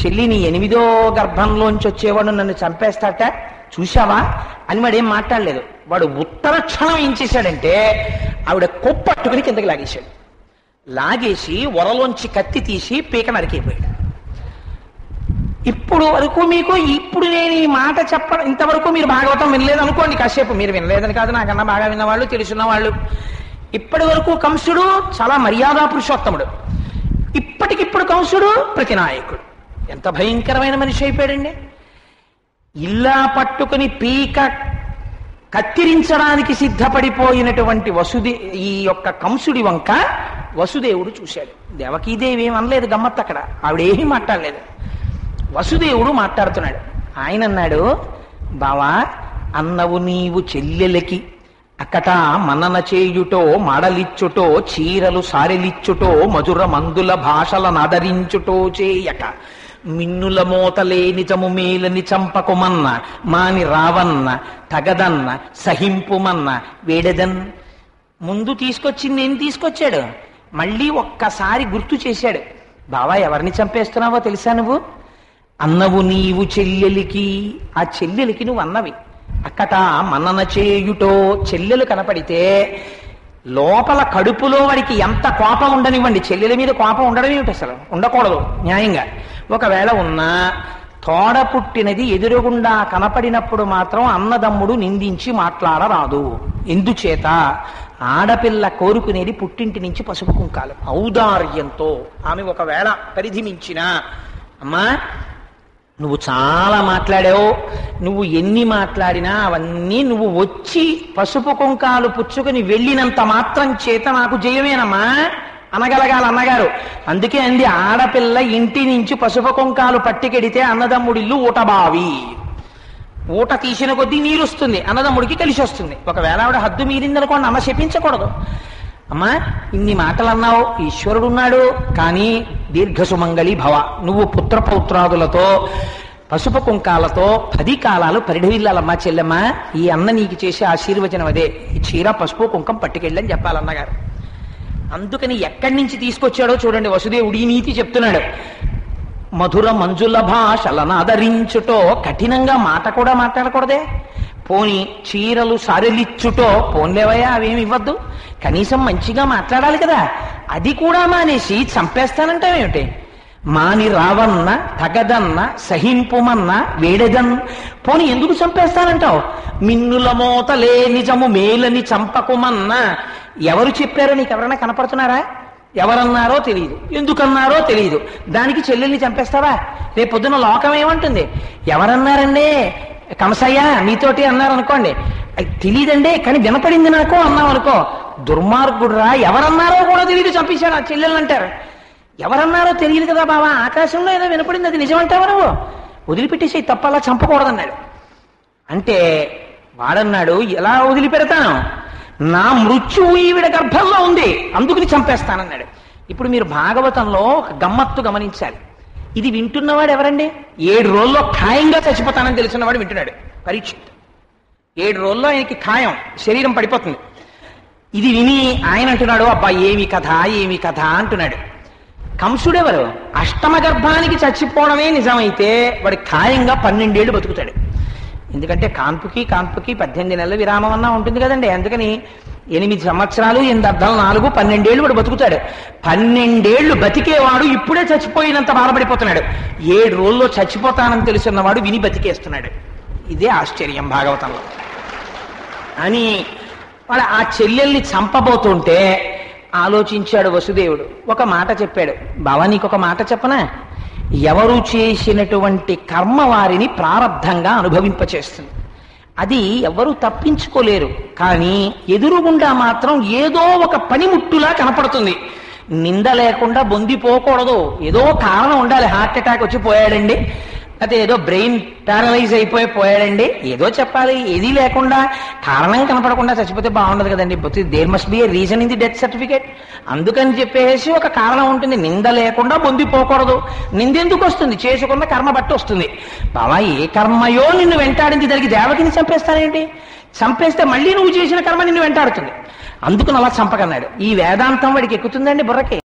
చెల్లి నీ 8వ గర్భంలోంచి వచ్చేవాడు నన్ను చంపేస్తాట చూశావా అని వాడేం మాట్లాడలేదు. వాడు ఉత్తర క్షణం ఏం చేశాడంటే ఆవిడ కొప్పట్టుకుని కిందకి లాగేశాడు. లాగేసి వరలోంచి కత్తి తీసి పీక నరికైపోయాడు. ఇప్పుడు వరకు మీకు, ఇప్పుడు నేను ఈ మాట చెప్పడం, ఇంతవరకు మీరు భాగవతం వినలేదు అనుకోండి. కాసేపు మీరు వినలేదని కాదు, నాకన్నా బాగా విన్నవాళ్ళు, తెలుసున్న వాళ్ళు. ఇప్పటి వరకు కంసుడు చాలా మర్యాదా పురుషోత్తముడు. ఇప్పటికిప్పుడు కంసుడు ప్రతినాయకుడు. ఎంత భయంకరమైన మనిషి అయిపోయాడండి. ఇల్లా పట్టుకుని పీక కత్తిరించడానికి సిద్ధపడిపోయినటువంటి ఈ యొక్క కంసుడి వంక వసుదేవుడు చూశాడు. దేవకీదేవి ఏమనలేదు, గమ్మత్తు అక్కడ. ఆవిడేమీ మాట్లాడలేదు. వసుదేవుడు మాట్లాడుతున్నాడు. ఆయన అన్నాడు, బావా అన్నవు నీవు చెల్లెలకి అకట మన్నన చేయుటో, మాడలిచ్చుటో, చీరలు సారెలిచ్చుటో, మధుర మందుల భాషల నాదరించుటో చేయక మిన్నుల మోతలే నిజము మేలని చంపకుమన్న మాని రావన్న తగదన్న సహింపుమన్న వేడెదన్. ముందు తీసుకొచ్చింది ఏం తీసుకొచ్చాడు? మళ్ళీ ఒక్కసారి గుర్తు చేశాడు. బావా ఎవరిని చంపేస్తున్నావో తెలుసా నువ్వు? అన్నవు నీవు చెల్లెలికి. ఆ చెల్లెలికి నువ్వు అన్నవి. అక్కట మనన చేయుటో, చెల్లెలు కనపడితే లోపల కడుపులో వాడికి ఎంత కోపం ఉండనివ్వండి, చెల్లెల మీద కోపం ఉండడం ఏమిటి, అసలు ఉండకూడదు న్యాయంగా. ఒకవేళ ఉన్నా తోడ పుట్టినది ఎదురుగుండా కనపడినప్పుడు మాత్రం అన్నదమ్ముడు నిందించి మాట్లాడరాదు. ఎందుచేత ఆడపిల్ల కోరుకునేది పుట్టింటి నుంచి పసుపు కుంకాలు. ఔదార్యంతో ఆమె ఒకవేళ పరిధి మించినా, అమ్మా నువ్వు చాలా మాట్లాడావు, నువ్వు ఎన్ని మాట్లాడినా అవన్నీ నువ్వు వచ్చి పసుపు కుంకాలు పుచ్చుకుని వెళ్ళినంత మాత్రం చేత నాకు జయమేనమ్మా అనగలగాలి అన్నగారు. అందుకే అంది, ఆడపిల్ల ఇంటి నుంచి పసుపు కుంకాలు పట్టికెడితే అన్నదమ్ముడిల్లు ఊటబావి. ఊట తీసిన కొద్దీ నీరు వస్తుంది, అన్నదమ్ముడికి కలిసి వస్తుంది. ఒకవేళ ఆవిడ హద్దు మీరిందనుకోండి, అమ్మ శపించకూడదు. అమ్మా ఇన్ని మాటలు అన్నావు, ఈశ్వరుడున్నాడు, కానీ దీర్ఘసుమంగళి భవ, నువ్వు పుత్రపౌత్రాదులతో పసుపు కుంకాలతో 10 కాలాలు పరిఢవిల్లాలమ్మా చెల్లెమ్మ, ఈ అన్న నీకు చేసే ఆశీర్వచనం అదే, ఈ చీర పసుపు కుంకం పట్టుకెళ్ళని చెప్పాలన్నగారు. అందుకని ఎక్కడి నుంచి తీసుకొచ్చాడో చూడండి, వసుదేవుడి నీతి చెప్తున్నాడు. మధుర మంజుల భాషలను ఆదరించుటో, కఠినంగా మాట కూడా మాట్లాడకూడదే. పోని చీరలు సారెలిచ్చుటో, పోన్లేవయ్యా అవేమి ఇవ్వద్దు, కనీసం మంచిగా మాట్లాడాలి కదా, అది కూడా మానేసి చంపేస్తానంటావేమిటి? మాని రావన్న తగదన్న సహింపుమన్న వేడెదన్, పోని ఎందుకు చంపేస్తానంటావు? మిన్నుల మోతలే నిజము మేలని చంపకుమన్నా, ఎవరు చెప్పారో నీకు ఎవరైనా కనపడుతున్నారా? ఎవరన్నారో తెలియదు, ఎందుకన్నారో తెలియదు, దానికి చెల్లెల్ని చంపేస్తావా? రేపు పొద్దున లోకం ఏమంటుంది? ఎవరన్నారండి, కంసయ్య మీతోటి అన్నారు అనుకోండి, తెలియదండి కానీ వినపడింది నాకు అన్నాం అనుకో, దుర్మార్గుడురా, ఎవరన్నారో కూడా తెలియదు చంపేశాడు ఆ చెల్లెల్ని అంటారు. ఎవరన్నారో తెలియదు కదా బావా, ఆకాశంలో ఏదో వినపడింది, అది నిజమంటావా నువ్వు? వదిలిపెట్టేసి తప్పలా చంపకూడదన్నాడు. అంటే వాడన్నాడు, ఎలా వదిలిపెడతాను, నా మృత్యువు ఈవిడ గర్భంలో ఉంది, అందుకుని చంపేస్తానన్నాడు. ఇప్పుడు మీరు భాగవతంలో ఒక గమ్మత్తు గమనించాలి. ఇది వింటున్నవాడు ఎవరండి? 7 రోజుల్లో ఖాయంగా చచ్చిపోతానని తెలుసున్నవాడు వింటున్నాడు. పరీక్షిత్ 7 రోజుల్లో ఆయనకి ఖాయం, శరీరం పడిపోతుంది. ఇది విని ఆయన అంటున్నాడు, అబ్బా ఏమి కథ ఏమి కథ అంటున్నాడు. కంసుడెవరు? అష్టమ గర్భానికి చచ్చిపోవడమే నిజమైతే వాడి ఖాయంగా 12 ఏళ్ళు బతుకుతాడు. ఎందుకంటే కాన్పుకి 18 నెలల విరామం అన్నా ఉంటుంది కదండి. అందుకని 8 సంవత్సరాలు 8 అర్థాలు 4 12 ఏళ్ళు వాడు బతుకుతాడు. 12 ఏళ్ళు బతికేవాడు ఇప్పుడే చచ్చిపోయినంత బాధపడిపోతున్నాడు. 7 రోజుల్లో చచ్చిపోతానని తెలుసున్నవాడు విని బతికేస్తున్నాడు. ఇదే ఆశ్చర్యం భాగవతంలో. అని వాడు ఆ చెల్లెల్ని చంపబోతుంటే ఆలోచించాడు వసుదేవుడు. ఒక మాట చెప్పాడు, బావా నీకొక మాట చెప్పనా, ఎవరు చేసినటువంటి కర్మ వారిని ప్రారబ్ధంగా అనుభవింపచేస్తుంది. అది ఎవరు తప్పించుకోలేరు, కానీ ఎదురుగుండా మాత్రం ఏదో ఒక పనిముట్టులా కనపడుతుంది. నింద లేకుండా బొందిపోకూడదు, ఏదో కారణం ఉండాలి. హార్ట్ అటాక్ వచ్చి పోయాడండి, అయితే ఏదో బ్రెయిన్ ప్యారలైజ్ అయిపోయి పోయాడండి, ఏదో చెప్పాలి. ఏది లేకుండా కారణం కనపడకుండా చచ్చిపోతే బాగుండదు కదండి. There must be a reason in the death certificate. అందుకని చెప్పేసి ఒక కారణం ఉంటుంది. నింద లేకుండా బొందిపోకూడదు. నిందెందుకు వస్తుంది? చేసుకున్న కర్మ బట్టి వస్తుంది. బావా ఏ కర్మయో నిన్ను వెంటాడింది, దానికి దేవకిని చంపేస్తానేంటి? చంపేస్తే మళ్ళీ నువ్వు చేసిన కర్మ నిన్ను వెంటాడుతుంది. అందుకని అలా చంపకన్నాడు. ఈ వేదాంతం వాడికి ఎక్కుతుందండి బుర్రకి.